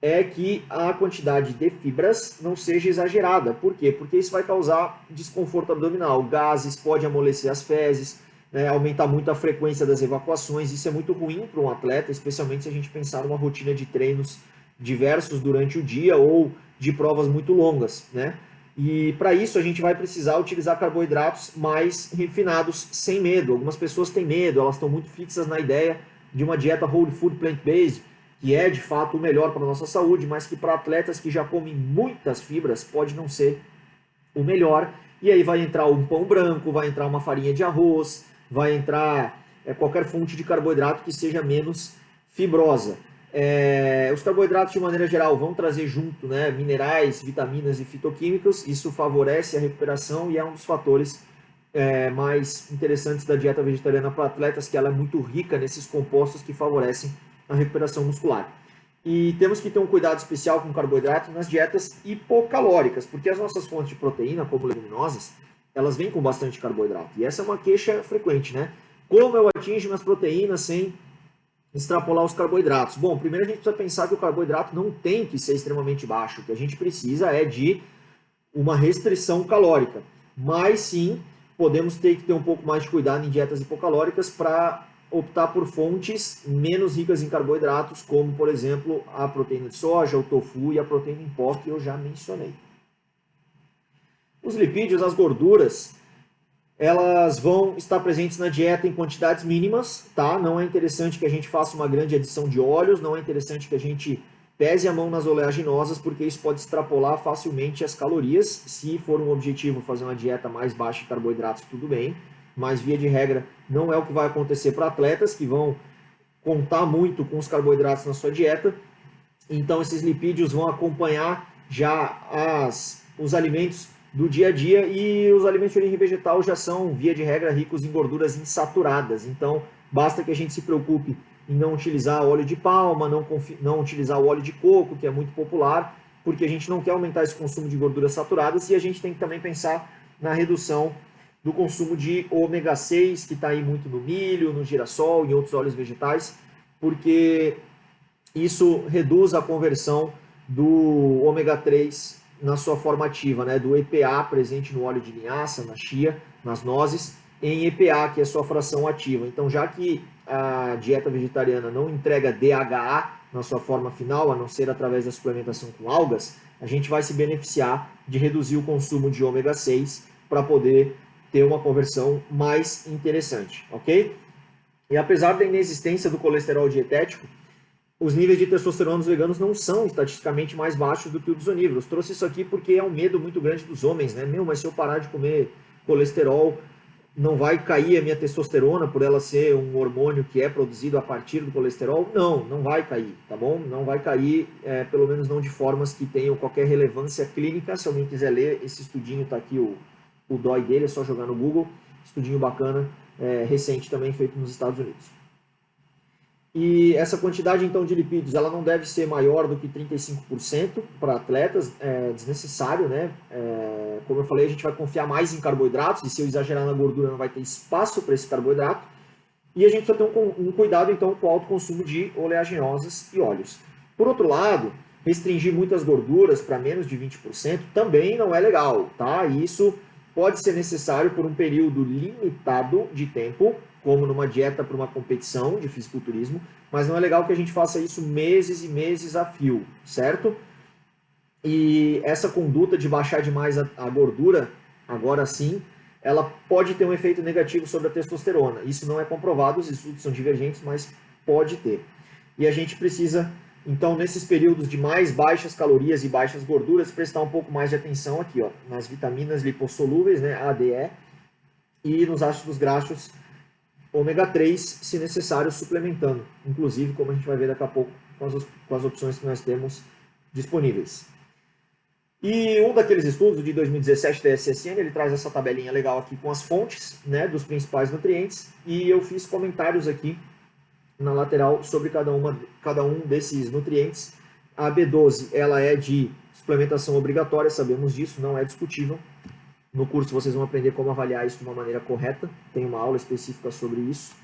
é que a quantidade de fibras não seja exagerada. Por quê? Porque isso vai causar desconforto abdominal, gases, pode amolecer as fezes, né, aumentar muito a frequência das evacuações. Isso é muito ruim para um atleta, especialmente se a gente pensar numa rotina de treinos diversos durante o dia ou de provas muito longas, né? E para isso a gente vai precisar utilizar carboidratos mais refinados, sem medo. Algumas pessoas têm medo, elas estão muito fixas na ideia de uma dieta whole food plant-based, que é de fato o melhor para a nossa saúde, mas que para atletas que já comem muitas fibras pode não ser o melhor. E aí vai entrar um pão branco, vai entrar uma farinha de arroz, vai entrar qualquer fonte de carboidrato que seja menos fibrosa. Os carboidratos, de maneira geral, vão trazer junto, né, minerais, vitaminas e fitoquímicos. Isso favorece a recuperação e é um dos fatores mais interessantes da dieta vegetariana para atletas, que ela é muito rica nesses compostos que favorecem a recuperação muscular. E temos que ter um cuidado especial com carboidrato nas dietas hipocalóricas, porque as nossas fontes de proteína, como leguminosas, elas vêm com bastante carboidrato. E essa é uma queixa frequente, né? Como eu atingo minhas proteínas sem extrapolar os carboidratos? Bom, primeiro a gente precisa pensar que o carboidrato não tem que ser extremamente baixo. O que a gente precisa é de uma restrição calórica. Mas sim, podemos ter que ter um pouco mais de cuidado em dietas hipocalóricas para optar por fontes menos ricas em carboidratos, como, por exemplo, a proteína de soja, o tofu e a proteína em pó, que eu já mencionei. Os lipídios, as gorduras, elas vão estar presentes na dieta em quantidades mínimas, tá? Não é interessante que a gente faça uma grande adição de óleos, não é interessante que a gente pese a mão nas oleaginosas, porque isso pode extrapolar facilmente as calorias. Se for um objetivo fazer uma dieta mais baixa em carboidratos, tudo bem, mas via de regra não é o que vai acontecer para atletas que vão contar muito com os carboidratos na sua dieta. Então esses lipídios vão acompanhar já os alimentos do dia a dia, e os alimentos de origem vegetal já são, via de regra, ricos em gorduras insaturadas. Então, basta que a gente se preocupe em não utilizar óleo de palma, não utilizar o óleo de coco, que é muito popular, porque a gente não quer aumentar esse consumo de gorduras saturadas, e a gente tem que também pensar na redução do consumo de ômega 6, que está aí muito no milho, no girassol e outros óleos vegetais, porque isso reduz a conversão do ômega 3 na sua forma ativa, né, do EPA presente no óleo de linhaça, na chia, nas nozes, em EPA, que é sua fração ativa. Então, já que a dieta vegetariana não entrega DHA na sua forma final, a não ser através da suplementação com algas, a gente vai se beneficiar de reduzir o consumo de ômega 6 para poder ter uma conversão mais interessante, ok? E apesar da inexistência do colesterol dietético, os níveis de testosterona dos veganos não são estatisticamente mais baixos do que os dos onívoros. Trouxe isso aqui porque é um medo muito grande dos homens, né? Mas se eu parar de comer colesterol, não vai cair a minha testosterona por ela ser um hormônio que é produzido a partir do colesterol? Não, não vai cair, tá bom? Não vai cair, pelo menos não de formas que tenham qualquer relevância clínica. Se alguém quiser ler, esse estudinho tá aqui, o DOI dele, é só jogar no Google. Estudinho bacana, recente também, feito nos Estados Unidos. E essa quantidade, então, de lipídios, ela não deve ser maior do que 35% para atletas, é desnecessário, né? Como eu falei, a gente vai confiar mais em carboidratos, e se eu exagerar na gordura, não vai ter espaço para esse carboidrato. E a gente precisa ter um cuidado, então, com o alto consumo de oleaginosas e óleos. Por outro lado, restringir muitas gorduras para menos de 20% também não é legal, tá? E isso pode ser necessário por um período limitado de tempo, como numa dieta para uma competição de fisiculturismo, mas não é legal que a gente faça isso meses e meses a fio, certo? E essa conduta de baixar demais a gordura, agora sim, ela pode ter um efeito negativo sobre a testosterona. Isso não é comprovado, os estudos são divergentes, mas pode ter. E a gente precisa, então, nesses períodos de mais baixas calorias e baixas gorduras, prestar um pouco mais de atenção aqui, ó, nas vitaminas lipossolúveis, né, A, D, E, e nos ácidos graxos ômega 3, se necessário, suplementando, inclusive, como a gente vai ver daqui a pouco, com as opções que nós temos disponíveis. E um daqueles estudos, de 2017 da SSN, ele traz essa tabelinha legal aqui com as fontes, né, dos principais nutrientes, e eu fiz comentários aqui na lateral sobre cada um desses nutrientes. A B12, ela é de suplementação obrigatória, sabemos disso, não é discutível. No curso vocês vão aprender como avaliar isso de uma maneira correta, tem uma aula específica sobre isso.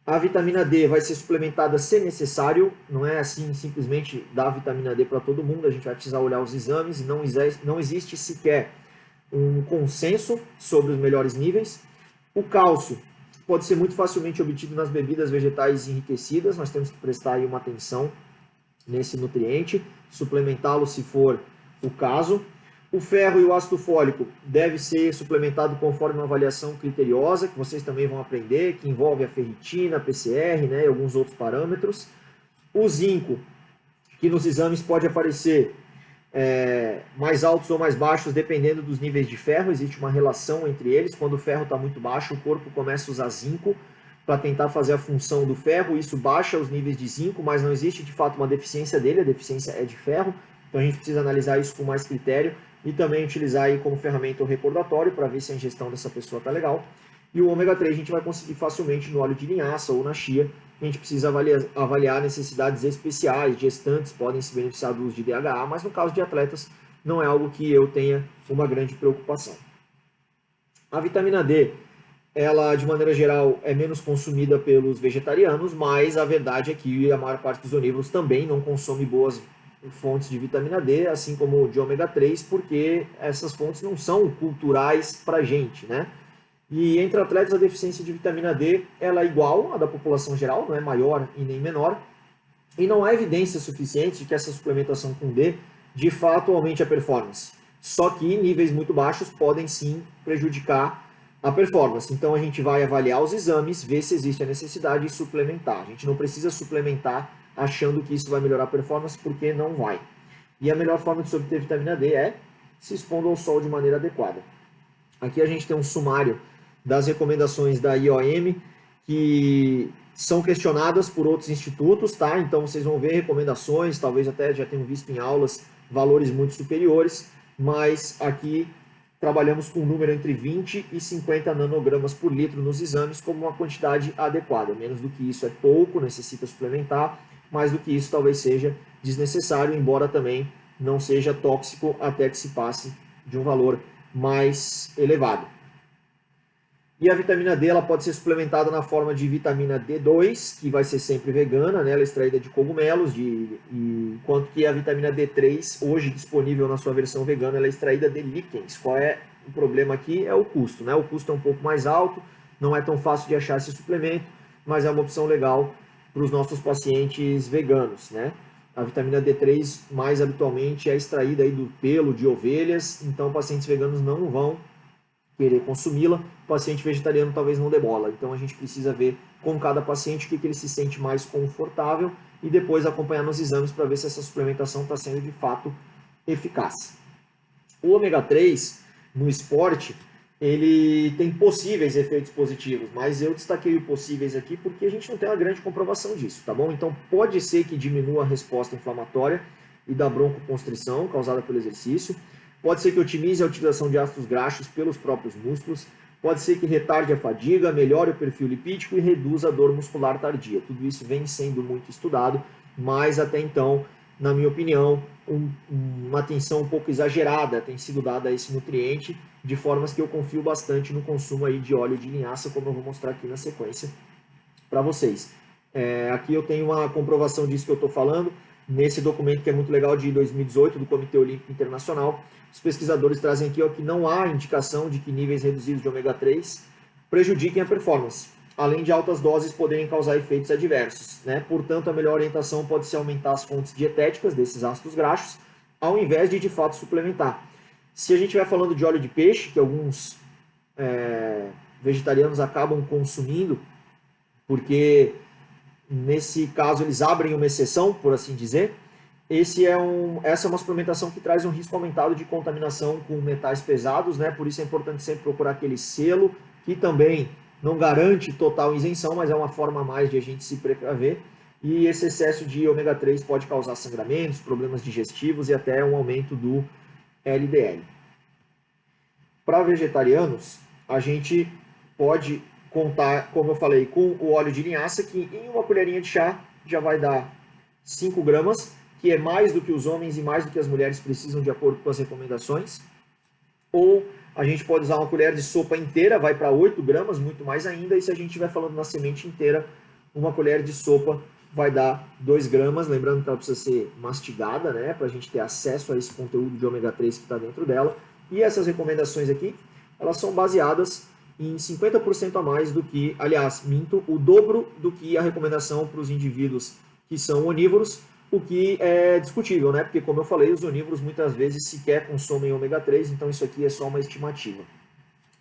A vitamina D vai ser suplementada se necessário, não é assim simplesmente dar vitamina D para todo mundo, a gente vai precisar olhar os exames, e não existe sequer um consenso sobre os melhores níveis. O cálcio pode ser muito facilmente obtido nas bebidas vegetais enriquecidas, nós temos que prestar aí uma atenção nesse nutriente, suplementá-lo se for o caso. O ferro e o ácido fólico deve ser suplementado conforme uma avaliação criteriosa, que vocês também vão aprender, que envolve a ferritina, a PCR, né, e alguns outros parâmetros. O zinco, que nos exames pode aparecer mais altos ou mais baixos, dependendo dos níveis de ferro, existe uma relação entre eles. Quando o ferro está muito baixo, o corpo começa a usar zinco para tentar fazer a função do ferro, isso baixa os níveis de zinco, mas não existe de fato uma deficiência dele, a deficiência é de ferro, então a gente precisa analisar isso com mais critério e também utilizar aí como ferramenta o recordatório para ver se a ingestão dessa pessoa está legal. E o ômega 3 a gente vai conseguir facilmente no óleo de linhaça ou na chia. A gente precisa avaliar necessidades especiais, gestantes podem se beneficiar do uso de DHA, mas no caso de atletas não é algo que eu tenha uma grande preocupação. A vitamina D, ela de maneira geral é menos consumida pelos vegetarianos, mas a verdade é que a maior parte dos onívoros também não consome boas fontes de vitamina D, assim como de ômega 3, porque essas fontes não são culturais para a gente, né? E entre atletas a deficiência de vitamina D ela é igual à da população geral, não é maior e nem menor, e não há evidência suficiente de que essa suplementação com D de fato aumente a performance. Só que níveis muito baixos podem sim prejudicar a performance. Então a gente vai avaliar os exames, ver se existe a necessidade de suplementar. A gente não precisa suplementar achando que isso vai melhorar a performance, porque não vai. E a melhor forma de se obter vitamina D é se expondo ao sol de maneira adequada. Aqui a gente tem um sumário das recomendações da IOM, que são questionadas por outros institutos, tá? Então vocês vão ver recomendações, talvez até já tenham visto em aulas valores muito superiores, mas aqui trabalhamos com um número entre 20 e 50 nanogramas por litro nos exames como uma quantidade adequada. Menos do que isso é pouco, necessita suplementar. Mais do que isso talvez seja desnecessário, embora também não seja tóxico até que se passe de um valor mais elevado. E a vitamina D ela pode ser suplementada na forma de vitamina D2, que vai ser sempre vegana, né? Ela é extraída de cogumelos, enquanto que a vitamina D3, hoje disponível na sua versão vegana, ela é extraída de líquens. Qual é o problema aqui? É o custo, né? O custo é um pouco mais alto, não é tão fácil de achar esse suplemento, mas é uma opção legal para os nossos pacientes veganos, né? A vitamina D3 mais habitualmente é extraída aí do pelo de ovelhas, então pacientes veganos não vão querer consumi-la, o paciente vegetariano talvez não dê bola. Então a gente precisa ver com cada paciente o que ele se sente mais confortável e depois acompanhar nos exames para ver se essa suplementação está sendo de fato eficaz. O ômega 3 no esporte, ele tem possíveis efeitos positivos, mas eu destaquei o possíveis aqui porque a gente não tem uma grande comprovação disso, tá bom? Então pode ser que diminua a resposta inflamatória e da broncoconstrição causada pelo exercício, pode ser que otimize a utilização de ácidos graxos pelos próprios músculos, pode ser que retarde a fadiga, melhore o perfil lipídico e reduza a dor muscular tardia. Tudo isso vem sendo muito estudado, mas até então, na minha opinião, uma atenção um pouco exagerada tem sido dada a esse nutriente, de formas que eu confio bastante no consumo aí de óleo de linhaça, como eu vou mostrar aqui na sequência para vocês. Aqui eu tenho uma comprovação disso que eu estou falando, nesse documento que é muito legal, de 2018, do Comitê Olímpico Internacional. Os pesquisadores trazem aqui que não há indicação de que níveis reduzidos de ômega 3 prejudiquem a performance, além de altas doses poderem causar efeitos adversos, né? Portanto, a melhor orientação pode ser aumentar as fontes dietéticas desses ácidos graxos, ao invés de fato suplementar. Se a gente vai falando de óleo de peixe, que alguns vegetarianos acabam consumindo, porque nesse caso eles abrem uma exceção, por assim dizer, essa é uma suplementação que traz um risco aumentado de contaminação com metais pesados, né? Por isso é importante sempre procurar aquele selo, que também não garante total isenção, mas é uma forma a mais de a gente se precaver. E esse excesso de ômega 3 pode causar sangramentos, problemas digestivos e até um aumento do LDL. Para vegetarianos, a gente pode contar, como eu falei, com o óleo de linhaça, que em uma colherinha de chá já vai dar 5 gramas, que é mais do que os homens e mais do que as mulheres precisam de acordo com as recomendações. Ou a gente pode usar uma colher de sopa inteira, vai para 8 gramas, muito mais ainda. E se a gente estiver falando na semente inteira, uma colher de sopa vai dar 2 gramas. Lembrando que ela precisa ser mastigada, né, para a gente ter acesso a esse conteúdo de ômega 3 que está dentro dela. E essas recomendações aqui, elas são baseadas em 50% a mais do que, aliás, minto, o dobro do que a recomendação para os indivíduos que são onívoros, o que é discutível, né? Porque, como eu falei, os onívoros muitas vezes sequer consomem ômega 3, então isso aqui é só uma estimativa.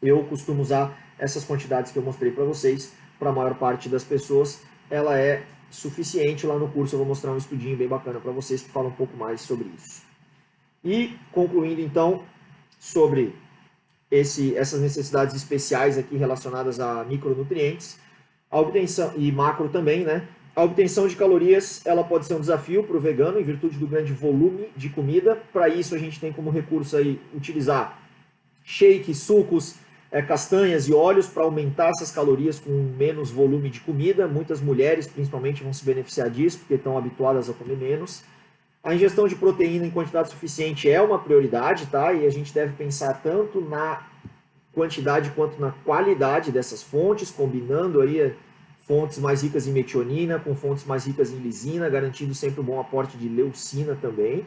Eu costumo usar essas quantidades que eu mostrei para vocês, para a maior parte das pessoas, ela é suficiente. Lá no curso eu vou mostrar um estudinho bem bacana para vocês que fala um pouco mais sobre isso. E, concluindo então, sobre essas necessidades especiais aqui relacionadas a micronutrientes, a obtenção, e macro também, né? A obtenção de calorias, ela pode ser um desafio para o vegano, em virtude do grande volume de comida. Para isso, a gente tem como recurso aí utilizar shakes, sucos, castanhas e óleos para aumentar essas calorias com menos volume de comida. Muitas mulheres, principalmente, vão se beneficiar disso, porque estão habituadas a comer menos. A ingestão de proteína em quantidade suficiente é uma prioridade, tá? E a gente deve pensar tanto na quantidade quanto na qualidade dessas fontes, combinando aí fontes mais ricas em metionina com fontes mais ricas em lisina, garantindo sempre um bom aporte de leucina também.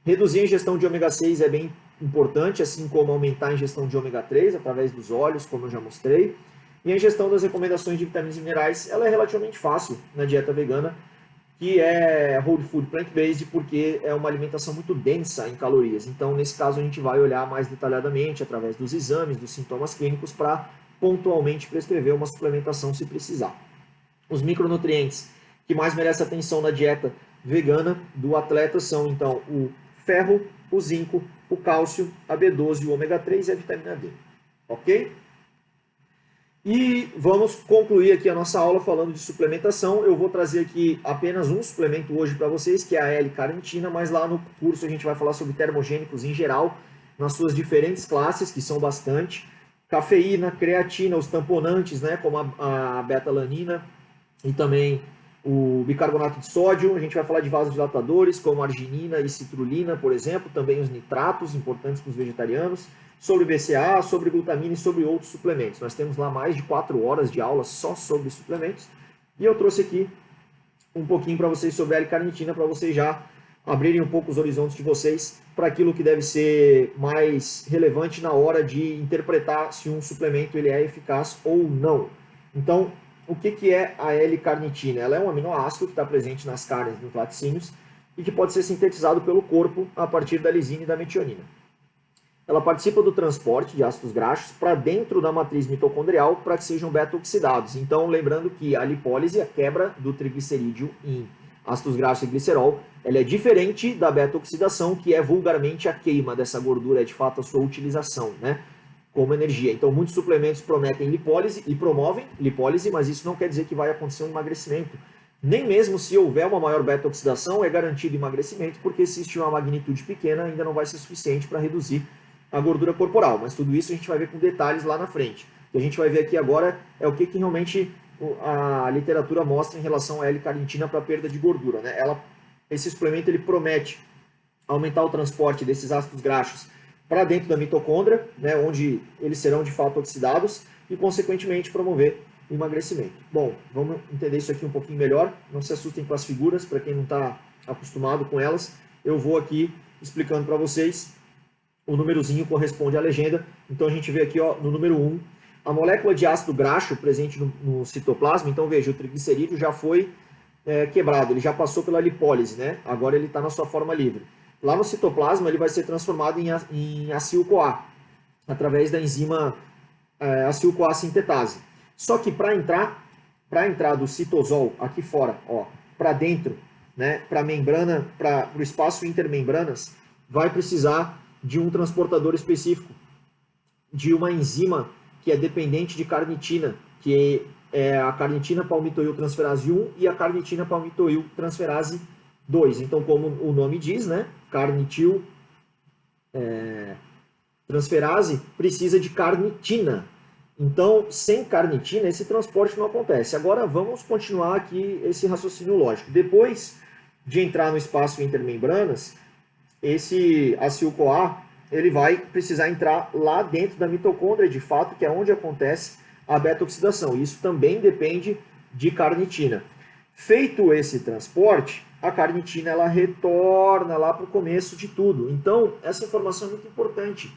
Reduzir a ingestão de ômega 6 é bem importante, assim como aumentar a ingestão de ômega 3 através dos óleos, como eu já mostrei. E a ingestão das recomendações de vitaminas e minerais, ela é relativamente fácil na dieta vegana, que é whole food plant-based, porque é uma alimentação muito densa em calorias. Então, nesse caso, a gente vai olhar mais detalhadamente, através dos exames, dos sintomas clínicos, para pontualmente prescrever uma suplementação se precisar. Os micronutrientes que mais merecem atenção na dieta vegana do atleta são, então, o ferro, o zinco, o cálcio, a B12, o ômega 3 e a vitamina D. Ok? E vamos concluir aqui a nossa aula falando de suplementação. Eu vou trazer aqui apenas um suplemento hoje para vocês, que é a L-carnitina, mas lá no curso a gente vai falar sobre termogênicos em geral, nas suas diferentes classes, que são bastante. Cafeína, creatina, os tamponantes, né, como a beta-alanina e também o bicarbonato de sódio. A gente vai falar de vasodilatadores, como arginina e citrulina, por exemplo, também os nitratos, importantes para os vegetarianos, sobre BCA, sobre glutamina e sobre outros suplementos. Nós temos lá mais de 4 horas de aula só sobre suplementos. E eu trouxe aqui um pouquinho para vocês sobre a L-carnitina, para vocês já abrirem um pouco os horizontes de vocês para aquilo que deve ser mais relevante na hora de interpretar se um suplemento ele é eficaz ou não. Então, o que é a L-carnitina? Ela é um aminoácido que está presente nas carnes, nos laticínios, e que pode ser sintetizado pelo corpo a partir da lisina e da metionina. Ela participa do transporte de ácidos graxos para dentro da matriz mitocondrial para que sejam beta-oxidados. Então, lembrando que a lipólise, a quebra do triglicerídeo em ácidos graxos e glicerol, ela é diferente da beta-oxidação, que é vulgarmente a queima dessa gordura, é de fato a sua utilização, né, como energia. Então, muitos suplementos prometem lipólise e promovem lipólise, mas isso não quer dizer que vai acontecer um emagrecimento. Nem mesmo se houver uma maior beta-oxidação, é garantido emagrecimento, porque se estiver uma magnitude pequena, ainda não vai ser suficiente para reduzir a gordura corporal. Mas tudo isso a gente vai ver com detalhes lá na frente. O que a gente vai ver aqui agora é o que realmente a literatura mostra em relação à L-carnitina para perda de gordura, né? Esse suplemento ele promete aumentar o transporte desses ácidos graxos para dentro da mitocôndria, né, onde eles serão de fato oxidados e, consequentemente, promover o emagrecimento. Bom, vamos entender isso aqui um pouquinho melhor. Não se assustem com as figuras, para quem não está acostumado com elas. Eu vou aqui explicando para vocês. O númerozinho corresponde à legenda. Então a gente vê aqui, ó, no número 1, a molécula de ácido graxo presente no citoplasma. Então veja, o triglicerídeo já foi quebrado, ele já passou pela lipólise, né? Agora ele está na sua forma livre. Lá no citoplasma ele vai ser transformado em acil-CoA, através da enzima acil-CoA sintetase. Só que para entrar do citosol aqui fora, ó, para dentro, né, para a membrana, para o espaço intermembranas, vai precisar de um transportador específico, de uma enzima que é dependente de carnitina, que é a carnitina palmitoil-transferase 1 e a carnitina palmitoil-transferase 2. Então, como o nome diz, né, carnitil transferase precisa de carnitina. Então, sem carnitina, esse transporte não acontece. Agora, vamos continuar aqui esse raciocínio lógico. Depois de entrar no espaço intermembranas, esse acil-CoA ele vai precisar entrar lá dentro da mitocôndria, de fato, que é onde acontece a beta-oxidação. Isso também depende de carnitina. Feito esse transporte, a carnitina ela retorna lá para o começo de tudo. Então, essa informação é muito importante,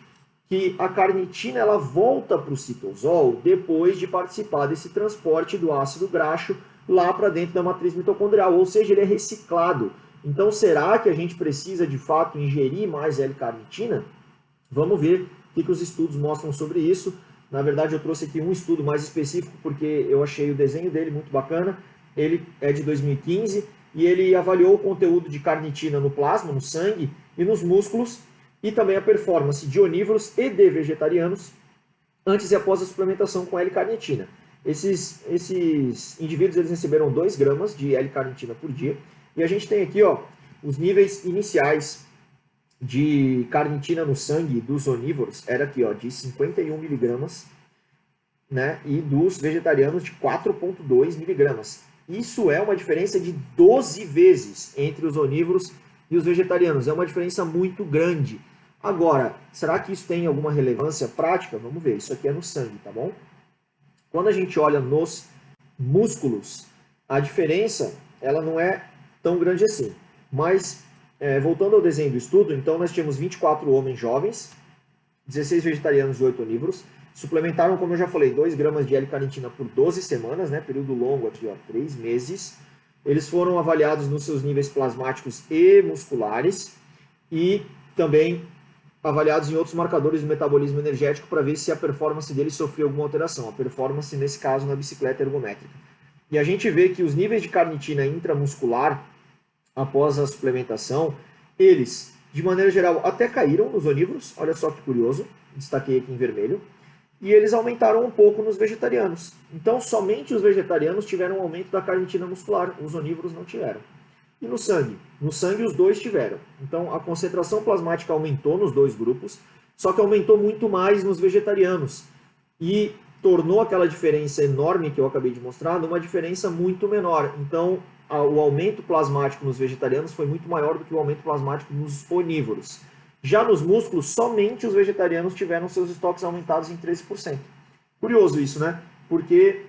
que a carnitina ela volta para o citosol depois de participar desse transporte do ácido graxo lá para dentro da matriz mitocondrial, ou seja, ele é reciclado. Então, será que a gente precisa de fato ingerir mais L-carnitina? Vamos ver o que os estudos mostram sobre isso. Na verdade, eu trouxe aqui um estudo mais específico porque eu achei o desenho dele muito bacana. Ele é de 2015 e ele avaliou o conteúdo de carnitina no plasma, no sangue e nos músculos, e também a performance de onívoros e de vegetarianos antes e após a suplementação com L-carnitina. Esses indivíduos eles receberam 2 gramas de L-carnitina por dia. E a gente tem aqui, ó, os níveis iniciais de carnitina no sangue dos onívoros, era aqui, ó, de 51 miligramas, né, e dos vegetarianos de 4,2 miligramas. Isso é uma diferença de 12 vezes entre os onívoros e os vegetarianos. É uma diferença muito grande. Agora, será que isso tem alguma relevância prática? Vamos ver. Isso aqui é no sangue, tá bom? Quando a gente olha nos músculos, a diferença ela não é tão grande assim. Mas, voltando ao desenho do estudo, então nós tínhamos 24 homens jovens, 16 vegetarianos e 8 onívoros. Suplementaram, como eu já falei, 2 gramas de L-carnitina por 12 semanas, né? Período longo aqui, ó, 3 meses. Eles foram avaliados nos seus níveis plasmáticos e musculares e também avaliados em outros marcadores do metabolismo energético para ver se a performance deles sofreu alguma alteração. A performance, nesse caso, na bicicleta ergométrica. E a gente vê que os níveis de carnitina intramuscular, após a suplementação, eles, de maneira geral, até caíram nos onívoros. Olha só que curioso, destaquei aqui em vermelho. E eles aumentaram um pouco nos vegetarianos. Então, somente os vegetarianos tiveram um aumento da carnitina muscular, os onívoros não tiveram. E no sangue? No sangue os dois tiveram. Então, a concentração plasmática aumentou nos dois grupos, só que aumentou muito mais nos vegetarianos. E tornou aquela diferença enorme que eu acabei de mostrar numa diferença muito menor. Então, o aumento plasmático nos vegetarianos foi muito maior do que o aumento plasmático nos onívoros. Já nos músculos, somente os vegetarianos tiveram seus estoques aumentados em 13%. Curioso isso, né? Porque,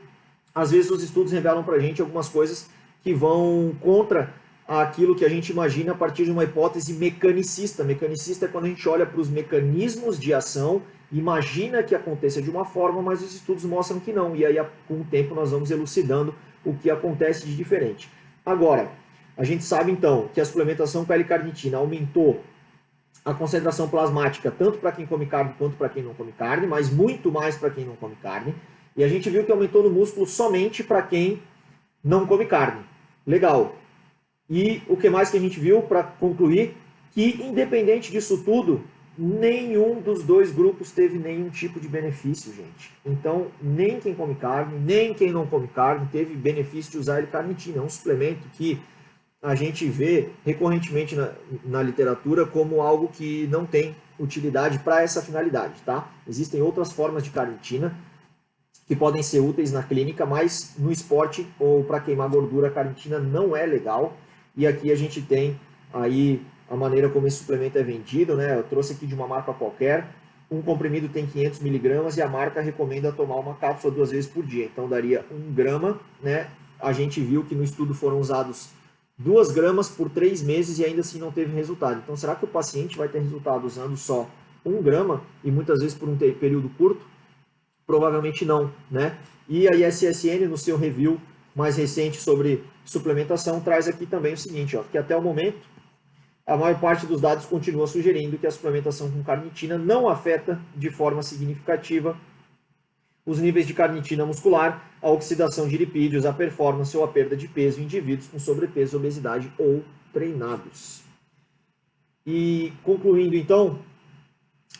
às vezes, os estudos revelam pra gente algumas coisas que vão contra àquilo que a gente imagina a partir de uma hipótese mecanicista. Mecanicista é quando a gente olha para os mecanismos de ação, imagina que aconteça de uma forma, mas os estudos mostram que não. E aí, com o tempo, nós vamos elucidando o que acontece de diferente. Agora, a gente sabe então que a suplementação com L-carnitina aumentou a concentração plasmática tanto para quem come carne quanto para quem não come carne, mas muito mais para quem não come carne. E a gente viu que aumentou no músculo somente para quem não come carne. Legal. E o que mais que a gente viu para concluir? Que independente disso tudo, nenhum dos dois grupos teve nenhum tipo de benefício, gente. Então, nem quem come carne, nem quem não come carne teve benefício de usar L-carnitina. É um suplemento que a gente vê recorrentemente na literatura como algo que não tem utilidade para essa finalidade, tá? Existem outras formas de carnitina que podem ser úteis na clínica, mas no esporte ou para queimar gordura, a carnitina não é legal. E aqui a gente tem aí a maneira como esse suplemento é vendido, né? Eu trouxe aqui de uma marca qualquer. Um comprimido tem 500 miligramas e a marca recomenda tomar uma cápsula 2 vezes por dia. Então daria 1 grama, né? A gente viu que no estudo foram usados 2 gramas por 3 meses e ainda assim não teve resultado. Então será que o paciente vai ter resultado usando só 1 grama e muitas vezes por um período curto? Provavelmente não, né? E a ISSN, no seu review mais recente sobre suplementação, traz aqui também o seguinte, ó, que até o momento a maior parte dos dados continua sugerindo que a suplementação com carnitina não afeta de forma significativa os níveis de carnitina muscular, a oxidação de lipídios, a performance ou a perda de peso em indivíduos com sobrepeso, obesidade ou treinados. E concluindo então,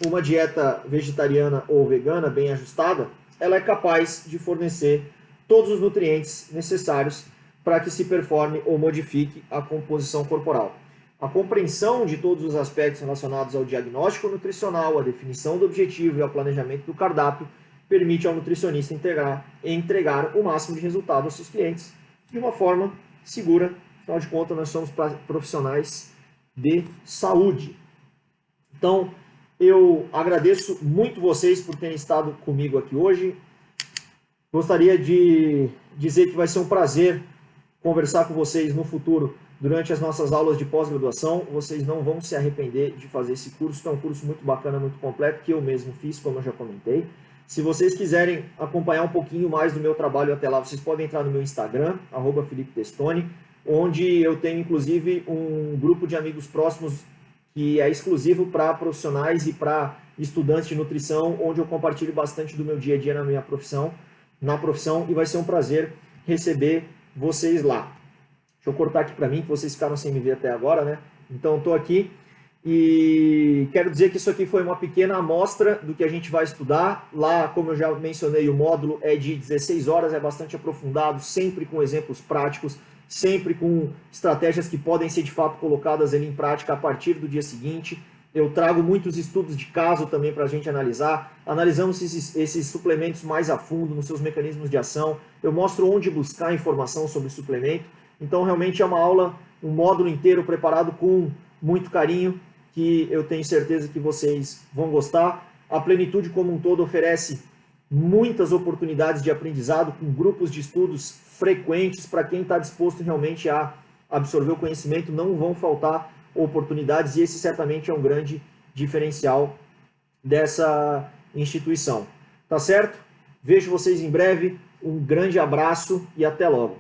uma dieta vegetariana ou vegana bem ajustada, ela é capaz de fornecer todos os nutrientes necessários para que se performe ou modifique a composição corporal. A compreensão de todos os aspectos relacionados ao diagnóstico nutricional, a definição do objetivo e ao planejamento do cardápio permite ao nutricionista entregar o máximo de resultado aos seus clientes de uma forma segura. Afinal de contas, nós somos profissionais de saúde. Então, eu agradeço muito vocês por terem estado comigo aqui hoje. Gostaria de dizer que vai ser um prazer conversar com vocês no futuro durante as nossas aulas de pós-graduação. Vocês não vão se arrepender de fazer esse curso, que é um curso muito bacana, muito completo, que eu mesmo fiz, como eu já comentei. Se vocês quiserem acompanhar um pouquinho mais do meu trabalho até lá, vocês podem entrar no meu Instagram, @FelipeTestoni, onde eu tenho inclusive um grupo de amigos próximos que é exclusivo para profissionais e para estudantes de nutrição, onde eu compartilho bastante do meu dia a dia na profissão, e vai ser um prazer receber vocês lá. Deixa eu cortar aqui para mim, que vocês ficaram sem me ver até agora, né? Então, estou aqui e quero dizer que isso aqui foi uma pequena amostra do que a gente vai estudar. Lá, como eu já mencionei, o módulo é de 16 horas, é bastante aprofundado, sempre com exemplos práticos, sempre com estratégias que podem ser de fato colocadas ali em prática a partir do dia seguinte. Eu trago muitos estudos de caso também para a gente analisar. Analisamos esses suplementos mais a fundo, nos seus mecanismos de ação. Eu mostro onde buscar informação sobre o suplemento. Então, realmente é uma aula, um módulo inteiro preparado com muito carinho, que eu tenho certeza que vocês vão gostar. A Plenitude como um todo oferece muitas oportunidades de aprendizado com grupos de estudos frequentes. Para quem está disposto realmente a absorver o conhecimento, não vão faltar oportunidades, e esse certamente é um grande diferencial dessa instituição. Tá certo? Vejo vocês em breve, um grande abraço e até logo.